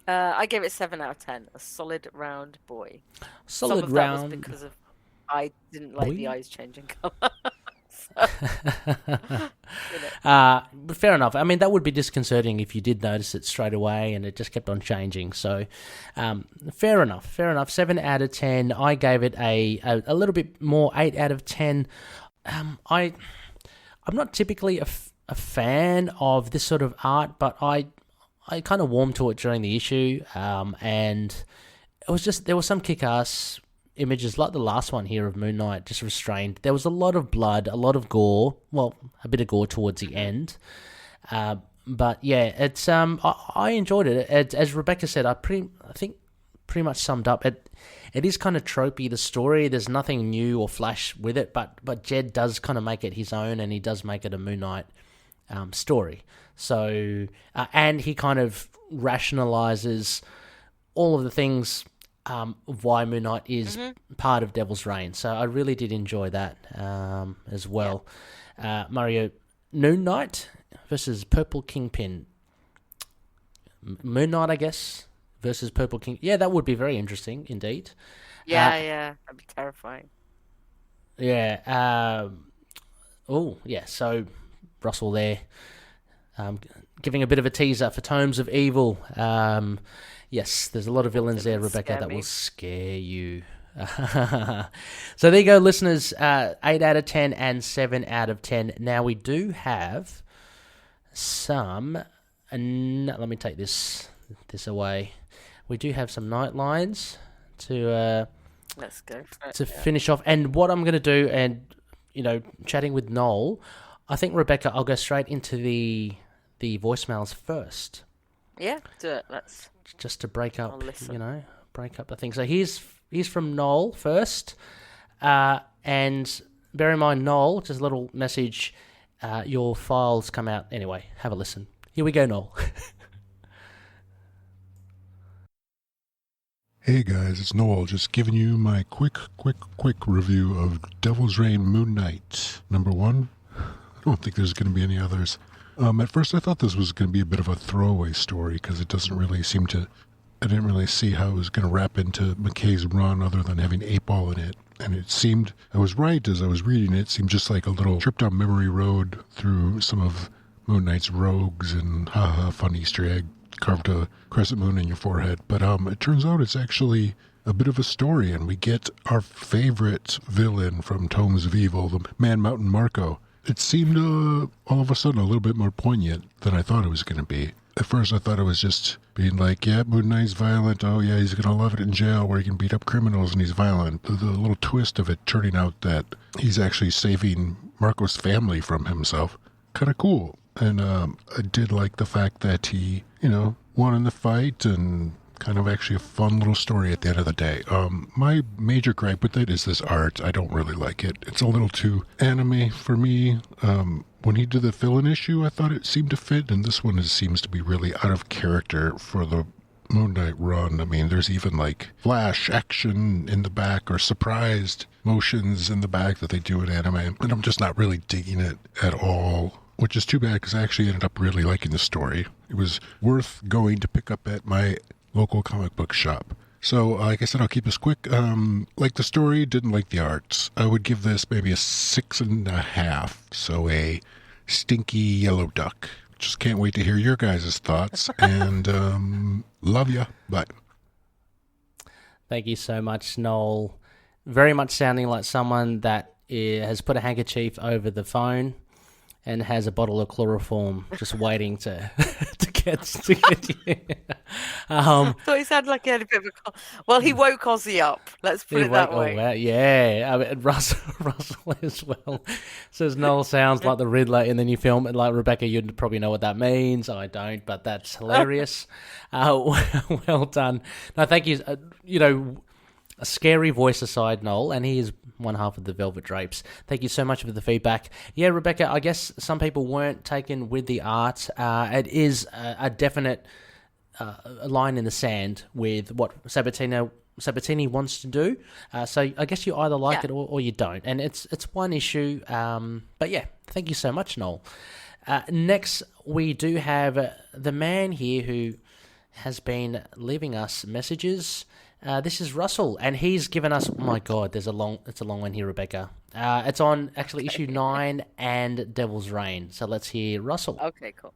I gave it 7 out of 10. A solid round boy. Solid Some of round. That was because of I didn't like the eyes changing colour. But fair enough. I mean, that would be disconcerting if you did notice it straight away and it just kept on changing. So, fair enough. 7 out of 10. I gave it a little bit more, 8 out of 10. I'm not typically a fan of this sort of art, but I kind of warmed to it during the issue, and it was just, there was some kick-ass images like the last one here of Moon Knight, just restrained. There was a lot of blood, a lot of gore, well, a bit of gore towards the end, but yeah, it's I enjoyed it. As Rebecca said, I think pretty much summed up. It is kind of tropey, the story. There's nothing new or flash with it, but Jed does kind of make it his own, and he does make it a Moon Knight story. So, and he kind of rationalizes all of the things of why Moon Knight is part of Devil's Reign. So I really did enjoy that as well. Yeah. Mario, Moon Knight versus Purple Kingpin. Moon Knight, I guess, versus Purple King. Yeah, that would be very interesting indeed. Yeah, that'd be terrifying. Yeah. So Russell there, giving a bit of a teaser for Tomes of Evil. Yes, there's a lot of villains there, Rebecca, that will scare you. So there you go, listeners. 8 out of 10 and 7 out of 10. Now we do have some. Let me take this away. We do have some night lines to let's go to finish off. And what I'm going to do, and chatting with Noel, I think, Rebecca, I'll go straight into the voicemails first. Yeah, do it. Let's just to break up, break up the thing. So here's from Noel first, and bear in mind, Noel, just a little message. Your files come out anyway. Have a listen. Here we go, Noel. Hey guys, it's Noel, just giving you my quick review of Devil's Reign Moon Knight. Number 1, I don't think there's going to be any others. At first I thought this was going to be a bit of a throwaway story, because it doesn't really seem to... I didn't really see how it was going to wrap into MacKay's run other than having 8-Ball in it. And it seemed, I was right as I was reading it seemed just like a little trip down memory road through some of Moon Knight's rogues and fun Easter egg. Carved a crescent moon in your forehead. But it turns out it's actually a bit of a story, and we get our favorite villain from Tomes of Evil, the Man Mountain Marco. It seemed all of a sudden a little bit more poignant than I thought it was going to be. At first I thought it was just being like, yeah, Moon Knight's violent, oh yeah, he's going to love it in jail where he can beat up criminals and he's violent. The little twist of it turning out that he's actually saving Marco's family from himself. Kind of cool. And I did like the fact that he, won in the fight, and kind of actually a fun little story at the end of the day. My major gripe with it is this art. I don't really like it. It's a little too anime for me. When he did the fill-in issue, I thought it seemed to fit, and this one seems to be really out of character for the Moon Knight run. I mean, there's even like flash action in the back or surprised motions in the back that they do in anime, and I'm just not really digging it at all. Which is too bad, because I actually ended up really liking the story. It was worth going to pick up at my local comic book shop. So, like I said, I'll keep this quick. Like the story, didn't like the arts. I would give this maybe a 6.5. So a stinky yellow duck. Just can't wait to hear your guys' thoughts. And love ya. Bye. Thank you so much, Noel. Very much sounding like someone that has put a handkerchief over the phone and has a bottle of chloroform just waiting to get you. I thought he sounded like he had a bit of a... Well, he woke Ozzy up. Let's put it that way. Yeah. I mean, Russell as well says Noel sounds like the Riddler in the new film. Like, Rebecca, you'd probably know what that means. I don't, but that's hilarious. Well done. No, thank you. A scary voice aside, Noel, and he is one half of the Velvet Drapes. Thank you so much for the feedback. Yeah, Rebecca, I guess some people weren't taken with the art. It is a definite line in the sand with what Sabbatini wants to do. So I guess you either like it or you don't. And it's one issue. But yeah, thank you so much, Noel. Next, we do have the man here who has been leaving us messages. This is Russell, and he's given us... Oh my God, it's a long one here, Rebecca. It's on, actually, issue 9 and Devil's Reign. So let's hear Russell. Okay, cool.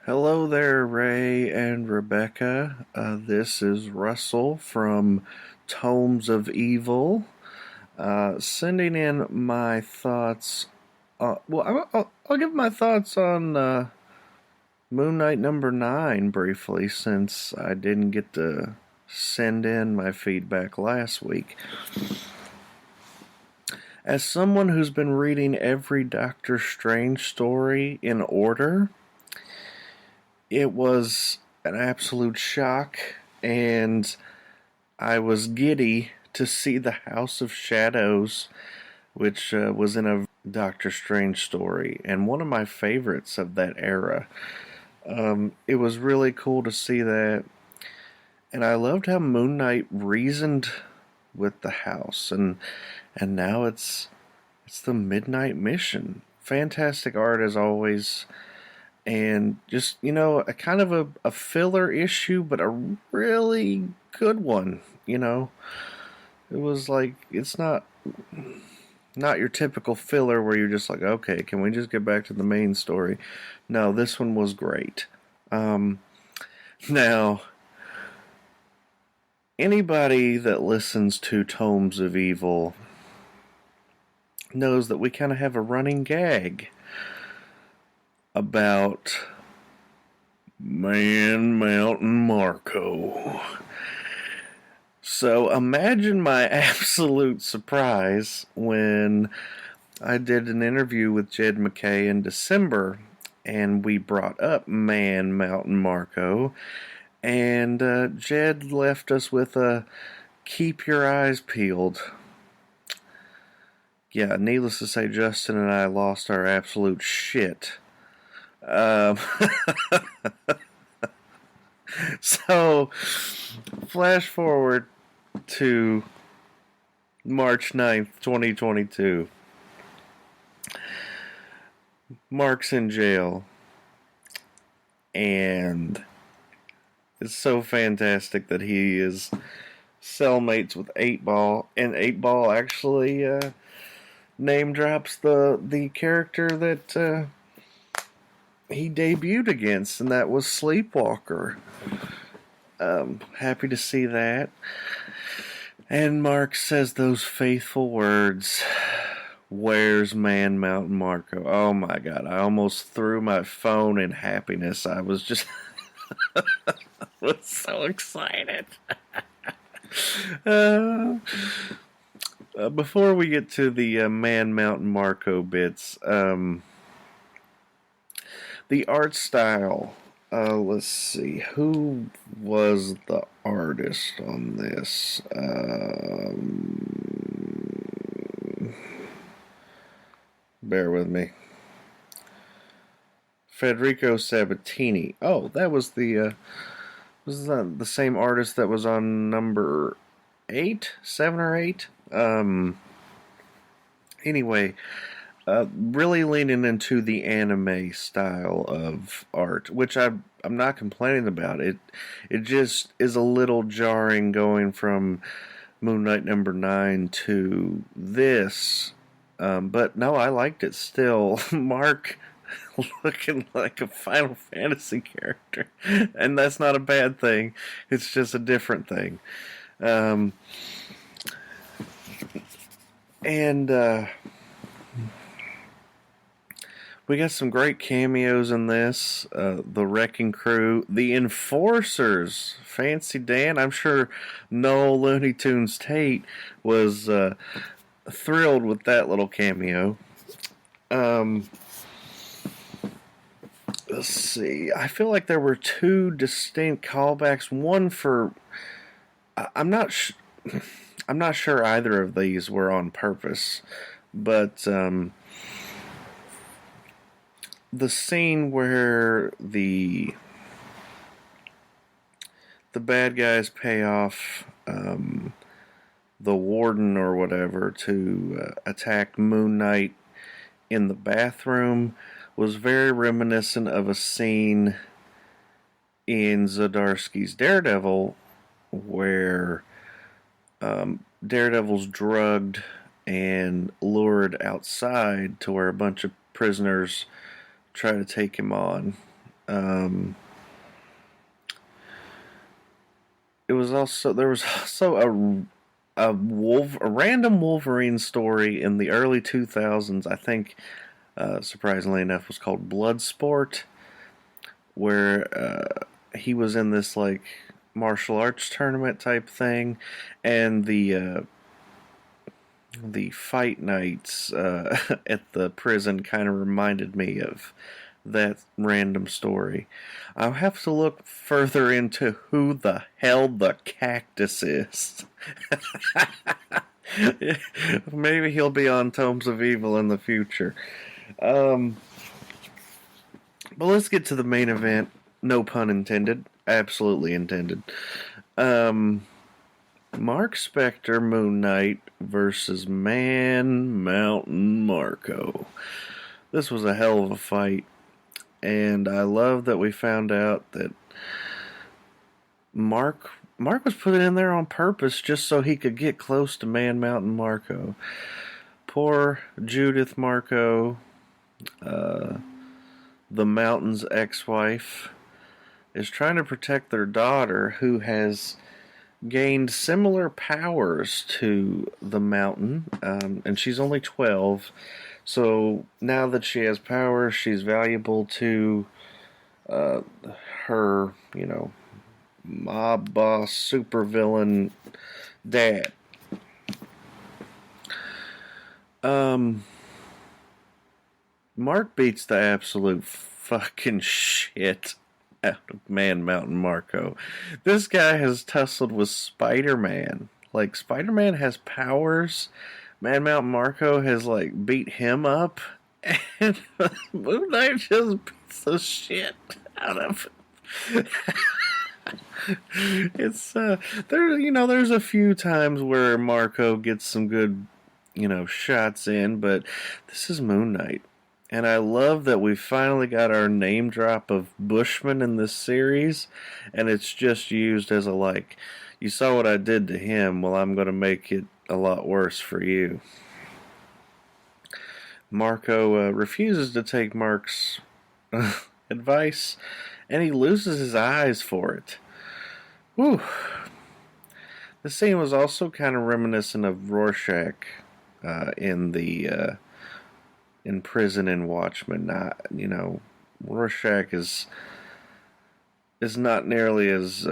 Hello there, Ray and Rebecca. This is Russell from Tomes of Evil, sending in my thoughts... I'll give my thoughts on... Moon Knight number 9 briefly, since I didn't get to send in my feedback last week. As someone who's been reading every Doctor Strange story in order, it was an absolute shock, and I was giddy to see the House of Shadows, which was in a Doctor Strange story, and one of my favorites of that era. It was really cool to see that, and I loved how Moon Knight reasoned with the house, and now it's the Midnight Mission. Fantastic art as always, and just, a kind of a filler issue, but a really good one, It was like, it's not your typical filler where you're just like, okay, can we just get back to the main story? No, this one was great. Now, anybody that listens to Tomes of Evil knows that we kind of have a running gag about Man Mountain Marco. So imagine my absolute surprise when I did an interview with Jed MacKay in December, and we brought up Man Mountain Marco, and Jed left us with a keep your eyes peeled. Yeah, needless to say, Justin and I lost our absolute shit. So, flash forward to March 9th, 2022. Mark's in jail. And it's so fantastic that he is cellmates with 8-Ball. And 8-Ball actually name drops the character that he debuted against, and that was Sleepwalker. Happy to see that. And Mark says those faithful words, "Where's Man Mountain Marco?" Oh my God, I almost threw my phone in happiness. I was just was so excited. Before we get to the Man Mountain Marco bits, the art style, let's see, who was the artist on this? Bear with me. Federico Sabbatini. Oh, that was the same artist that was on number 7 or 8. Anyway, really leaning into the anime style of art, which I'm not complaining about. It just is a little jarring going from Moon Knight number 9 to this. But no, I liked it still. Mark looking like a Final Fantasy character. And that's not a bad thing. It's just a different thing. We got some great cameos in this. The Wrecking Crew, the Enforcers, Fancy Dan. I'm sure Noel Looney Tunes Tate was thrilled with that little cameo. Let's see. I feel like there were 2 distinct callbacks. One for I'm not sure either of these were on purpose, but the scene where the bad guys pay off the warden or whatever to attack Moon Knight in the bathroom was very reminiscent of a scene in Zdarsky's Daredevil where Daredevil's drugged and lured outside to where a bunch of prisoners try to take him on. There was also a random Wolverine story in the early 2000s, I think, surprisingly enough, was called Bloodsport, where he was in this like martial arts tournament type thing, and the fight nights at the prison kind of reminded me of that random story. I'll have to look further into who the hell the Cactus is. Maybe he'll be on Tomes of Evil in the future. But let's get to the main event. No pun intended. Absolutely intended. Mark Spector, Moon Knight versus Man Mountain Marco. This was a hell of a fight. And I love that we found out that Mark was put in there on purpose just so he could get close to Man Mountain Marco. Poor Judith Marco, the Mountain's ex-wife, is trying to protect their daughter, who has gained similar powers to the Mountain, and she's only 12. So now that she has power, she's valuable to her, mob boss, supervillain dad. Mark beats the absolute fucking shit out of Man Mountain Marco. This guy has tussled with Spider-Man. Like, Spider-Man has powers. Man Mountain Marco has, like, beat him up. And Moon Knight just beats the shit out of him. It's there's a few times where Marco gets some good, shots in, but this is Moon Knight. And I love that we finally got our name drop of Bushman in this series, and it's just used as a you saw what I did to him, well, I'm going to make it a lot worse for you. Marco refuses to take Mark's advice, and he loses his eyes for it. Whew. The scene was also kind of reminiscent of Rorschach in prison in Watchmen. Rorschach is not nearly as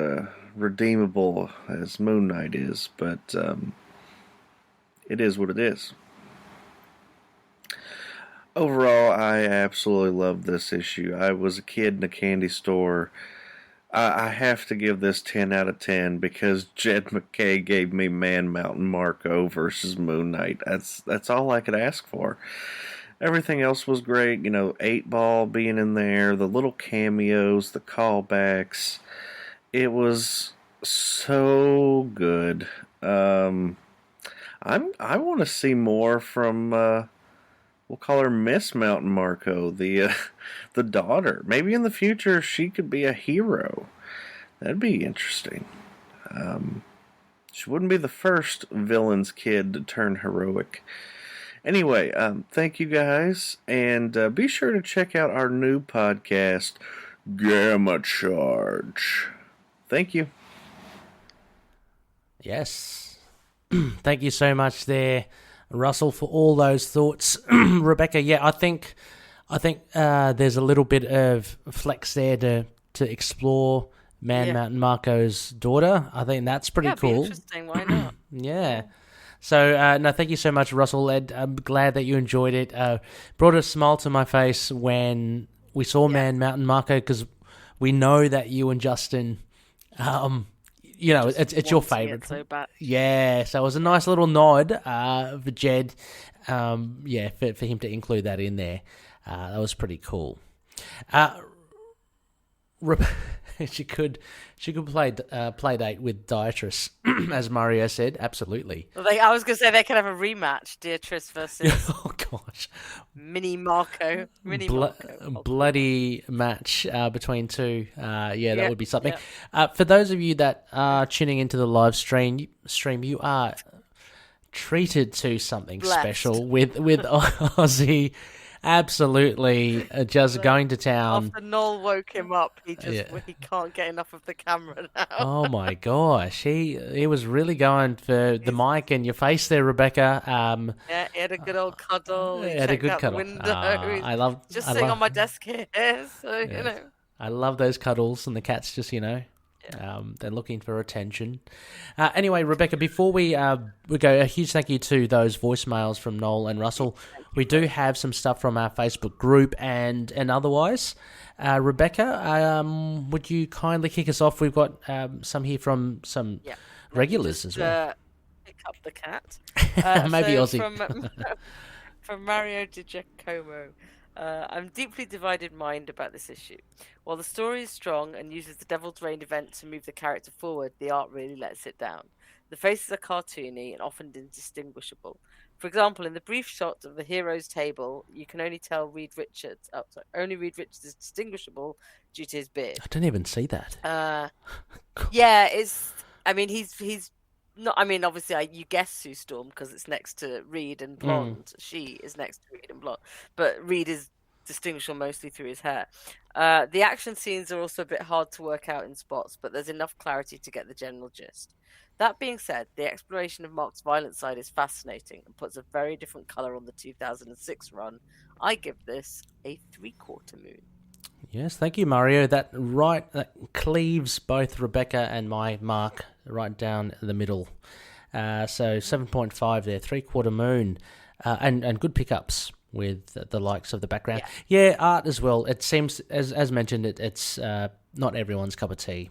redeemable as Moon Knight is, but it is what it is. Overall, I absolutely love this issue. I was a kid in a candy store. I have to give this 10 out of 10 because Jed MacKay gave me Man Mountain Marco versus Moon Knight. That's all I could ask for. Everything else was great. 8 Ball being in there, the little cameos, the callbacks. It was so good. I want to see more from we'll call her Miss Mountain Marco, the daughter. Maybe in the future she could be a hero. That'd be interesting. She wouldn't be the first villain's kid to turn heroic. Anyway, thank you guys, and be sure to check out our new podcast, Gamma Charge. Thank you. Yes. Thank you so much there, Russell, for all those thoughts. Rebecca, yeah, I think there's a little bit of flex there to explore Mountain Marco's daughter. I think that's pretty cool. Interesting, why not? Yeah. So, no, thank you so much, Russell. Ed, I'm glad that you enjoyed it. Brought a smile to my face when we saw Mountain Marco, because we know that you and Justin, it's your favourite. So bad. Yeah, so it was a nice little nod for Jed, for him to include that in there. That was pretty cool. She could play date with Dietrich, as Mario said. Absolutely. I was going to say they could have a rematch, Dietrich versus oh gosh, Mini Marco. Bloody match between two. That would be something. Yeah. For those of you that are tuning into the live stream, you are treated to something special with Ozzy. Absolutely, just going to town. After Noel woke him up, he can't get enough of the camera now. Oh my gosh, he was really going for the mic and your face there, Rebecca. He had a good old cuddle. He had a good cuddle. The window. Sitting on my desk here, so yes. I love those cuddles, and the cats just they're looking for attention. Anyway, Rebecca, before we go, a huge thank you to those voicemails from Noel and Russell. We do have some stuff from our Facebook group and otherwise. Rebecca, would you kindly kick us off? We've got some here from some regulars as well. Pick up the cat. Maybe Aussie. From Mario Di Giacomo. I'm deeply divided mind about this issue. While the story is strong and uses the Devil's Reign event to move the character forward, the art really lets it down. The faces are cartoony and often indistinguishable. For example, in the brief shot of the hero's table, you can only tell Reed Richards. Only Reed Richards is distinguishable due to his beard. I didn't even see that. He's not. I mean, obviously, you guess Sue Storm because it's next to Reed and blonde. She is next to Reed and blonde, but Reed is distinguishable mostly through his hair. The action scenes are also a bit hard to work out in spots, but there's enough clarity to get the general gist. That being said, the exploration of Mark's violent side is fascinating and puts a very different colour on the 2006 run. I give this a 3/4 moon. Yes, thank you, Mario. That cleaves both Rebecca and my mark right down the middle. So 7.5 there, 3/4 moon, and good pickups with the likes of the background. Yeah, art as well. It seems, as mentioned, it's not everyone's cup of tea,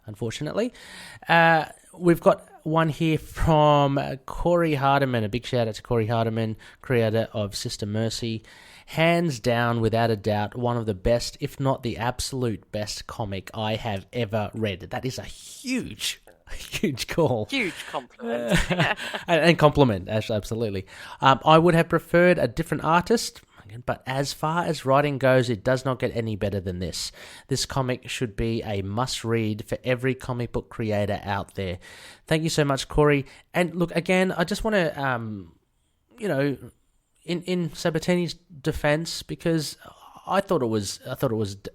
unfortunately. We've got one here from Corey Hardiman. A big shout out to Corey Hardiman, creator of Sister Mercy. hands down, without a doubt, one of the best, if not the absolute best comic I have ever read. That is a huge call. Huge compliment. and compliment, absolutely. I would have preferred a different artist, but as far as writing goes, it does not get any better than this. This comic should be a must-read for every comic book creator out there. Thank you so much, Corey. And look, again, I just want to, in Sabbatini's defense, because I thought it was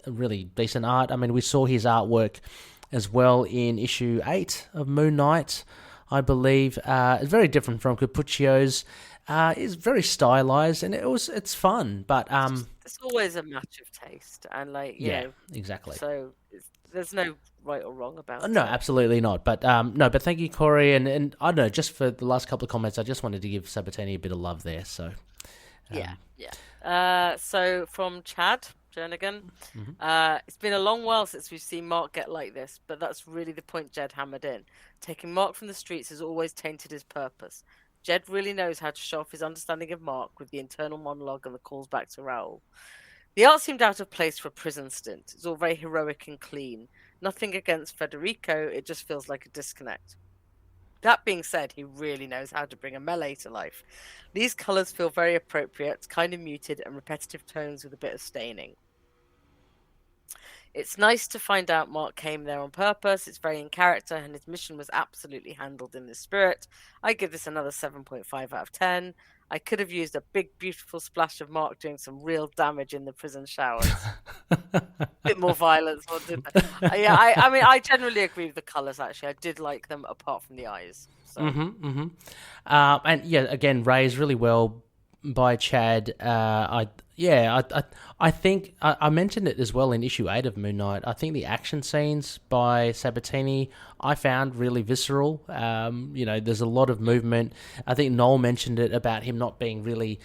really decent art. I mean, we saw his artwork as well in issue 8 of Moon Knight, I believe. It's very different from Cappuccio's. It's very stylized, and it's fun, but it's always a match of taste, and exactly. So there's no right or wrong about it. No, absolutely not. But but thank you, Corey, and I don't know, just for the last couple of comments, I just wanted to give Sabbatini a bit of love there. So so from Chad Jernigan, it's been a long while since we've seen Mark get like this, but that's really the point Jed hammered in. Taking Mark from the streets has always tainted his purpose. Jed really knows how to show off his understanding of Mark with the internal monologue and the calls back to Raoul. The art seemed out of place for a prison stint. It's all very heroic and clean. Nothing against Federico, it just feels like a disconnect. That being said, he really knows how to bring a melee to life. These colours feel very appropriate, kind of muted and repetitive tones with a bit of staining. It's nice to find out Mark came there on purpose. It's very in character, and his mission was absolutely handled in this spirit. I give this another 7.5 out of 10. I could have used a big, beautiful splash of Mark doing some real damage in the prison showers. A bit more violence. I mean, I generally agree with the colours, actually. I did like them, apart from the eyes. So. And again, Reis really well by Chad. I think I mentioned it as well in issue 8 of Moon Knight. I think the action scenes by Sabbatini I found really visceral. There's a lot of movement. I think Noel mentioned it about him not being really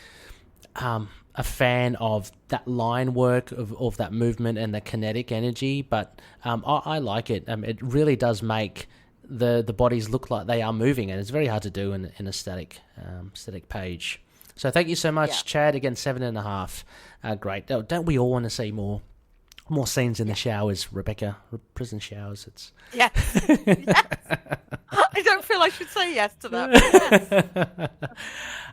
a fan of that line work of that movement and the kinetic energy, but I like it. It really does make the bodies look like they are moving, and it's very hard to do in a static page. So thank you so much, Chad. Again, 7.5. Great. Don't we all want to see more scenes in the showers, Rebecca? Prison showers. It's yes. I don't feel I should say yes to that. But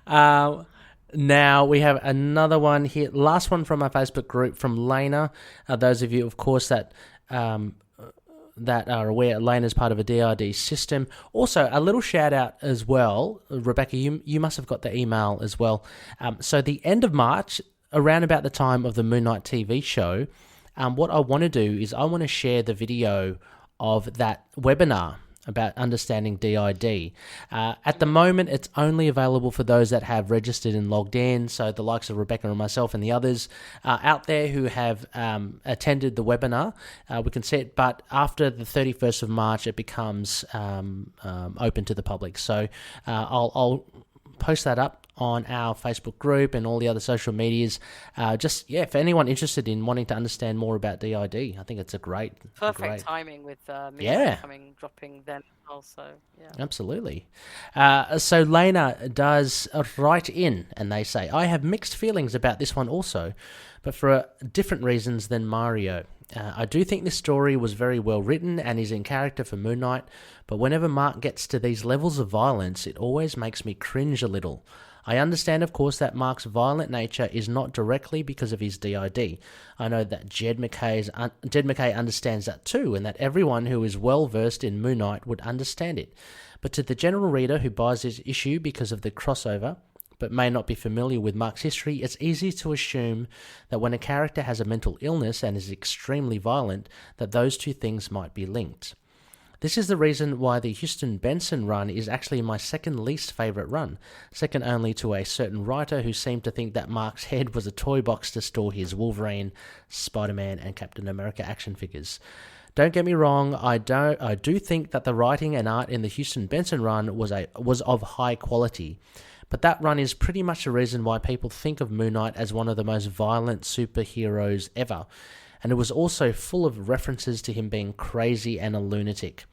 yes. Now we have another one here. Last one from our Facebook group from Lena. Those of you, of course, that are aware, Lena is part of a DID system. Also, a little shout out as well, Rebecca, you must have got the email as well. So the end of March, around about the time of the Moon Knight TV show, what I want to do is I want to share the video of that webinar about understanding DID. At the moment, it's only available for those that have registered and logged in, so the likes of Rebecca and myself and the others out there who have attended the webinar, we can see it, but after the 31st of March, it becomes open to the public. So I'll post that up on our Facebook group and all the other social medias. For anyone interested in wanting to understand more about DID, I think it's a great timing with dropping then also. Yeah, absolutely. So Lena does write in, and they say, I have mixed feelings about this one also, but for different reasons than Mario. I do think this story was very well written and is in character for Moon Knight, but whenever Mark gets to these levels of violence, it always makes me cringe a little. I understand, of course, that Mark's violent nature is not directly because of his DID. I know that Jed MacKay understands that too, and that everyone who is well versed in Moon Knight would understand it. But to the general reader who buys this issue because of the crossover, but may not be familiar with Mark's history, it's easy to assume that when a character has a mental illness and is extremely violent, that those two things might be linked. This is the reason why the Houston Benson run is actually my second least favourite run, second only to a certain writer who seemed to think that Mark's head was a toy box to store his Wolverine, Spider-Man and Captain America action figures. Don't get me wrong, I do think that the writing and art in the Houston Benson run was of high quality, but that run is pretty much the reason why people think of Moon Knight as one of the most violent superheroes ever, and it was also full of references to him being crazy and a lunatic.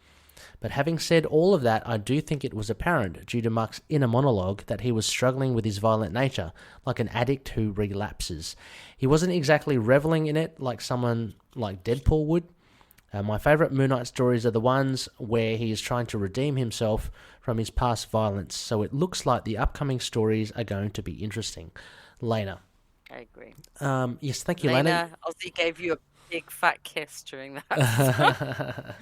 But having said all of that, I do think it was apparent, due to Mark's inner monologue, that he was struggling with his violent nature, like an addict who relapses. He wasn't exactly reveling in it like someone like Deadpool would. My favourite Moon Knight stories are the ones where he is trying to redeem himself from his past violence, so it looks like the upcoming stories are going to be interesting. Lena. I agree. Yes, thank you, Lena. Ozzy gave you a big fat kiss during that.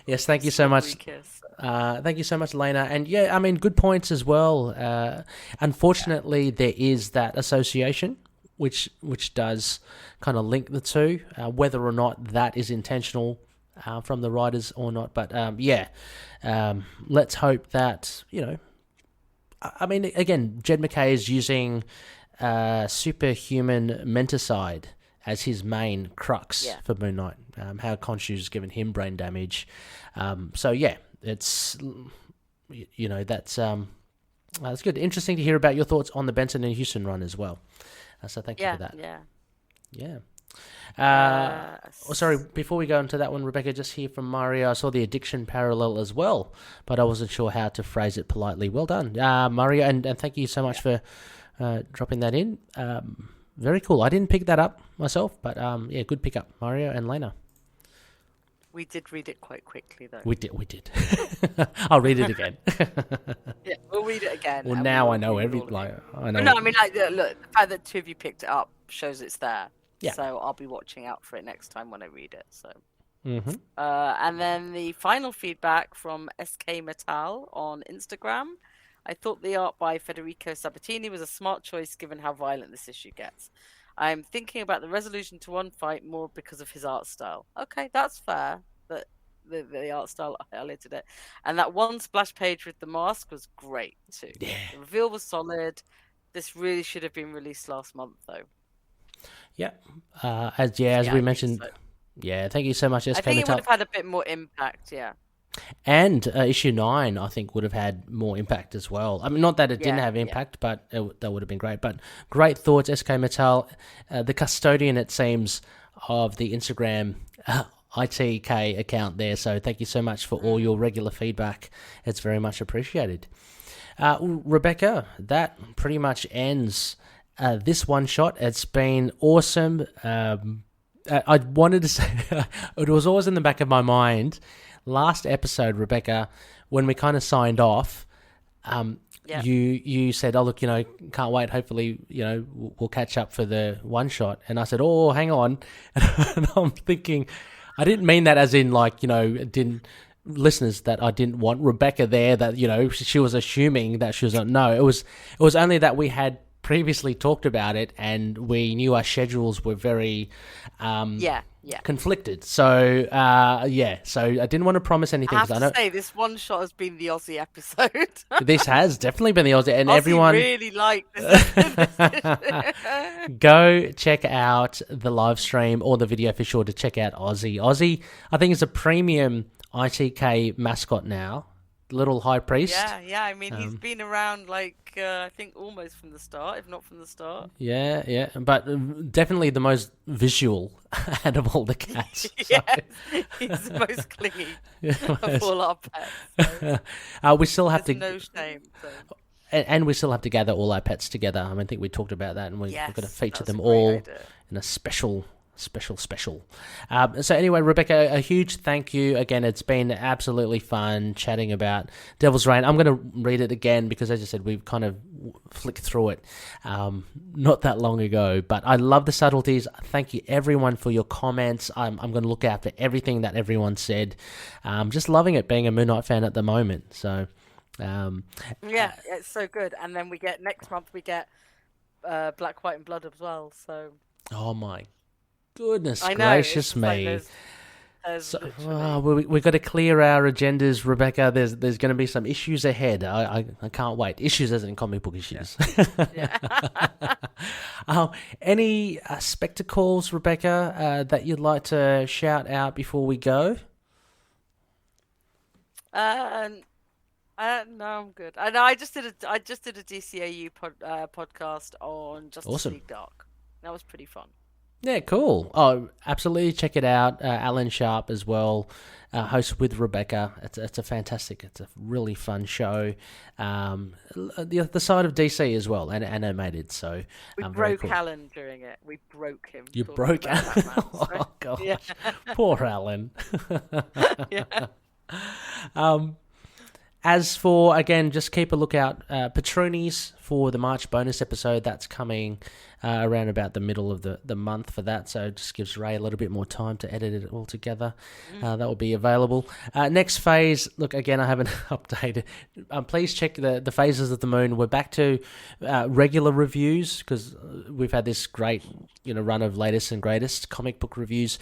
Yes, thank you so much. Thank you so much, Lena. And yeah, I mean, good points as well. Unfortunately, there is that association, which does kind of link the two, whether or not that is intentional from the writers or not. But let's hope that, I mean, again, Jed MacKay is using superhuman menticide as his main crux for Moon Knight. How Khonshu's given him brain damage. So yeah, it's, that's good. Interesting to hear about your thoughts on the Benson and Houston run as well. So thank you for that. Yeah. Sorry, before we go into that one, Rebecca, just hear from Mario. I saw the addiction parallel as well, but I wasn't sure how to phrase it politely. Well done, Mario, and thank you so much for dropping that in. Very cool. I didn't pick that up myself, but good pickup, Mario and Lena. We did read it quite quickly, though. We did. I'll read it again. Yeah, we'll read it again. Well, now I know every. I know. No, I mean, look, the fact that two of you picked it up shows it's there. Yeah. So I'll be watching out for it next time when I read it. So. Mm-hmm. And then the final feedback from SK Metal on Instagram. I thought the art by Federico Sabbatini was a smart choice given how violent this issue gets. I'm thinking about the resolution to one fight more because of his art style. Okay, that's fair. That the art style highlighted it. And that one splash page with the mask was great too. Yeah. The reveal was solid. This really should have been released last month though. Yeah. As we mentioned. So. Yeah, thank you so much, SK I think Metal. it would have had a bit more impact, yeah. And issue 9, I think, would have had more impact as well. I mean, not that it didn't have impact, but that would have been great. But great thoughts, SK Metal. The custodian, it seems, of the Instagram ITK account there. So thank you so much for all your regular feedback. It's very much appreciated. Rebecca, that pretty much ends this one shot. It's been awesome. I wanted to say, it was always in the back of my mind. Last episode, Rebecca, when we kind of signed off, you said, "Oh, look, can't wait. Hopefully, we'll catch up for the one shot." And I said, "Oh, hang on." And I'm thinking, I didn't mean that as in listeners, that I didn't want Rebecca there. That she was assuming that she was on. No, it was only that we had previously talked about it, and we knew our schedules were very conflicted. So so I didn't want to promise anything. I have to say, this one shot has been the Aussie episode. This has definitely been the Aussie, and Aussie everyone really liked this. Go check out the live stream or the video for sure to check out Aussie. Aussie, I think, is a premium ITK mascot now. Little High Priest. Yeah. I mean, he's been around I think almost from the start, if not from the start. Yeah. But definitely the most visual out of all the cats. Yes, he's the most clingy of all our pets. So. We still have to. No shame. So. And we still have to gather all our pets together. I mean, I think we talked about that, and we're going to feature them all in a special. So anyway, Rebecca, a huge thank you again. It's been absolutely fun chatting about Devil's Reign. I'm going to read it again because, as I said, we've kind of flicked through it not that long ago, but I love the subtleties. Thank you everyone for your comments. I'm going to look out for everything that everyone said. Just loving it, being a Moon Knight fan at the moment. So it's so good. And then next month we get Black, White and Blood as well. So oh my goodness gracious me. We've got to clear our agendas, Rebecca. There's going to be some issues ahead. I can't wait. Issues as in comic book issues. Any spectacles, Rebecca, that you'd like to shout out before we go? No, I'm good. I just did a DCAU podcast on Justice League Dark. That was pretty fun. Yeah, cool. Oh, absolutely, check it out. Alan Sharp as well, host with Rebecca. It's a fantastic, it's a really fun show. The side of DC as well, and animated. So we very broke cool. Alan during it. We broke him. You broke Alan. Oh gosh, yeah. Poor Alan. Yeah. As for, again, just keep a lookout, Patroonies for the March bonus episode. That's coming around about the middle of the month for that, so it just gives Ray a little bit more time to edit it all together. That will be available. Next phase, look, again, I haven't updated. Please check the Phases of the Moon. We're back to regular reviews because we've had this great run of latest and greatest comic book reviews.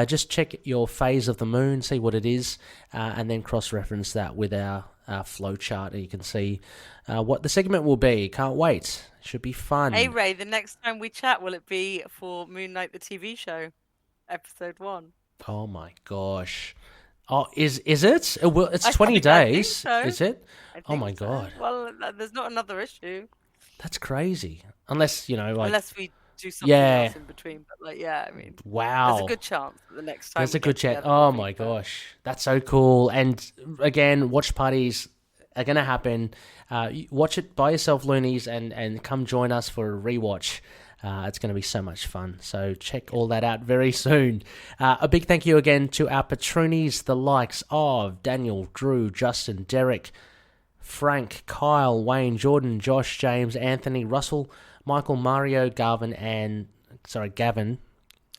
Just check your Phase of the Moon, see what it is, and then cross-reference that with our flow chart, and you can see what the segment will be. Can't wait. Should be fun. Hey Ray, the next time we chat, will it be for Moon Knight the TV show, episode 1? Oh my gosh. Oh, is it? It's 20 I days. think so. Is it? Oh my so. God. Well, there's not another issue. That's crazy. Unless, unless we do something else in between. But I mean, wow. There's a good chance that the next time. There's a good chance. Oh my gosh. That's so cool. And again, watch parties are going to happen. Watch it by yourself, Loonies, and come join us for a rewatch. It's going to be so much fun. So check all that out very soon. A big thank you again to our patroonies, the likes of Daniel, Drew, Justin, Derek, Frank, Kyle, Wayne, Jordan, Josh, James, Anthony, Russell, Michael, Mario, Gavin.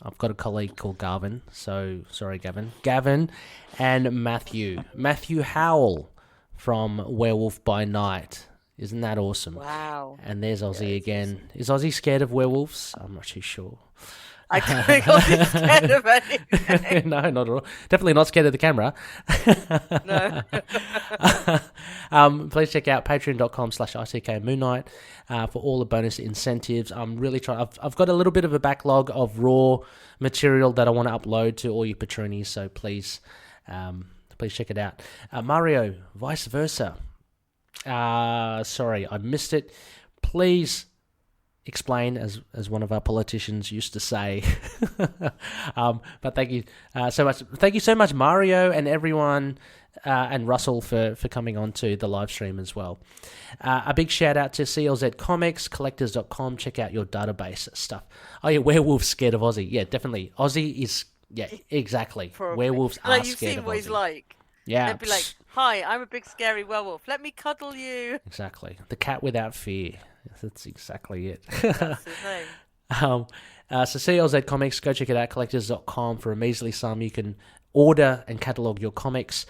I've got a colleague called Gavin, so sorry, Gavin. Gavin and Matthew. Matthew Howell from Werewolf by Night. Isn't that awesome? Wow. And there's Ozzy again. Awesome. Is Ozzy scared of werewolves? I'm not too sure. I don't think Ozzy's scared of anything. No, not at all. Definitely not scared of the camera. No. Please check out patreon.com/ITK Moon Knight for all the bonus incentives. I'm really trying. I've got a little bit of a backlog of raw material that I want to upload to all you patroonies, so please check it out. Mario, vice versa. Sorry, I missed it. Please explain, as one of our politicians used to say. But thank you so much. Thank you so much, Mario, and everyone, and Russell for coming on to the live stream as well. A big shout out to CLZ Comics, collectors.com. Check out your database stuff. Oh yeah, werewolves scared of Ozzy. Yeah, definitely. Ozzy is, yeah, exactly. Probably. Werewolves are like, scared of Ozzy. You've seen what he's like. Yeah. They'd be like, hi, I'm a big scary werewolf. Let me cuddle you. Exactly. The cat without fear. That's exactly it. That's his name. So CLZ Comics, go check it out, collectors.com. For a measly sum, you can order and catalogue your comics.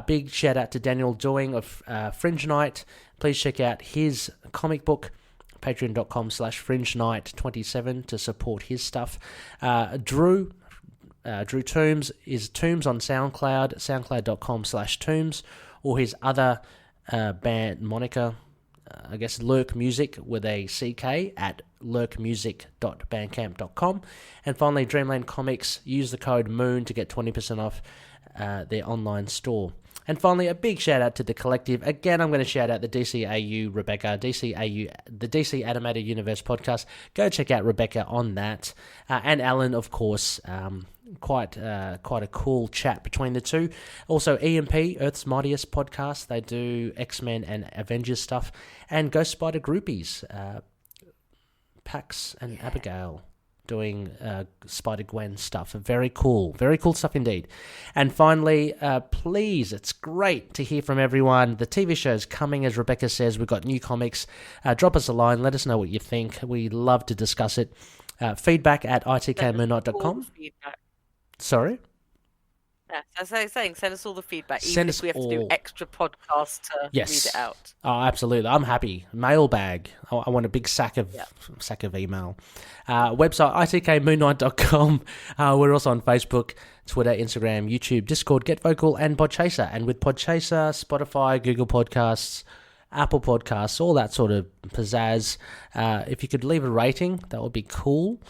Big shout out to Daniel Doing of Fringe Night. Please check out his comic book, patreon.com/Fringe Night 27 to support his stuff. Drew Toombs is Toombs on SoundCloud, soundcloud.com/Toombs, or his other band moniker, I guess Lurk Music with a CK at lurkmusic.bandcamp.com. And finally, Dreamland Comics, use the code MOON to get 20% off their online store. And finally, a big shout out to the collective. Again, I'm going to shout out the DCAU Rebecca, the DC Animated Universe podcast. Go check out Rebecca on that. And Alan, of course, quite a cool chat between the two. Also, EMP, Earth's Mightiest podcast. They do X-Men and Avengers stuff. And Ghost Spider Groupies, Pax and Abigail, doing Spider-Gwen stuff. Very cool stuff indeed. And finally, please, it's great to hear from everyone. The TV show's coming, as Rebecca says. We've got new comics. Drop us a line. Let us know what you think. We love to discuss it. Feedback at itkmoonnight.com. Sorry? Yeah, as I was saying, send us all the feedback. Send even us if we have all. to do extra podcasts to read it out. Oh, absolutely. I'm happy. Mailbag. I want a big sack of email. Website, itkmoonnight.com. We're also on Facebook, Twitter, Instagram, YouTube, Discord, Get Vocal, and Podchaser. And with Podchaser, Spotify, Google Podcasts, Apple Podcasts, all that sort of pizzazz. If you could leave a rating, that would be cool.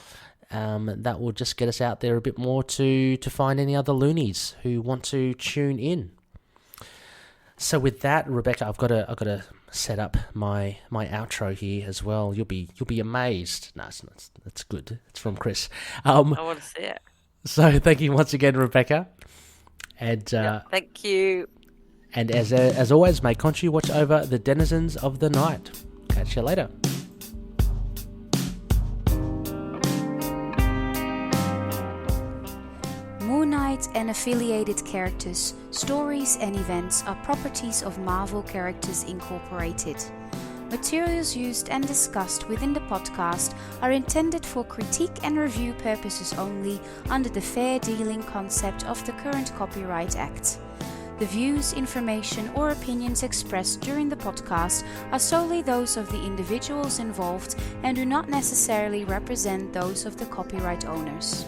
That will just get us out there a bit more to find any other loonies who want to tune in. So with that, Rebecca, I've got to set up my outro here as well. You'll be amazed. No, that's good. It's from Chris. I want to see it. So thank you once again, Rebecca. And thank you. And as always, may Conchu watch over the denizens of the night. Catch you later. Moon Knight and affiliated characters, stories and events are properties of Marvel Characters Incorporated. Materials used and discussed within the podcast are intended for critique and review purposes only under the fair dealing concept of the current Copyright Act. The views, information or opinions expressed during the podcast are solely those of the individuals involved and do not necessarily represent those of the copyright owners.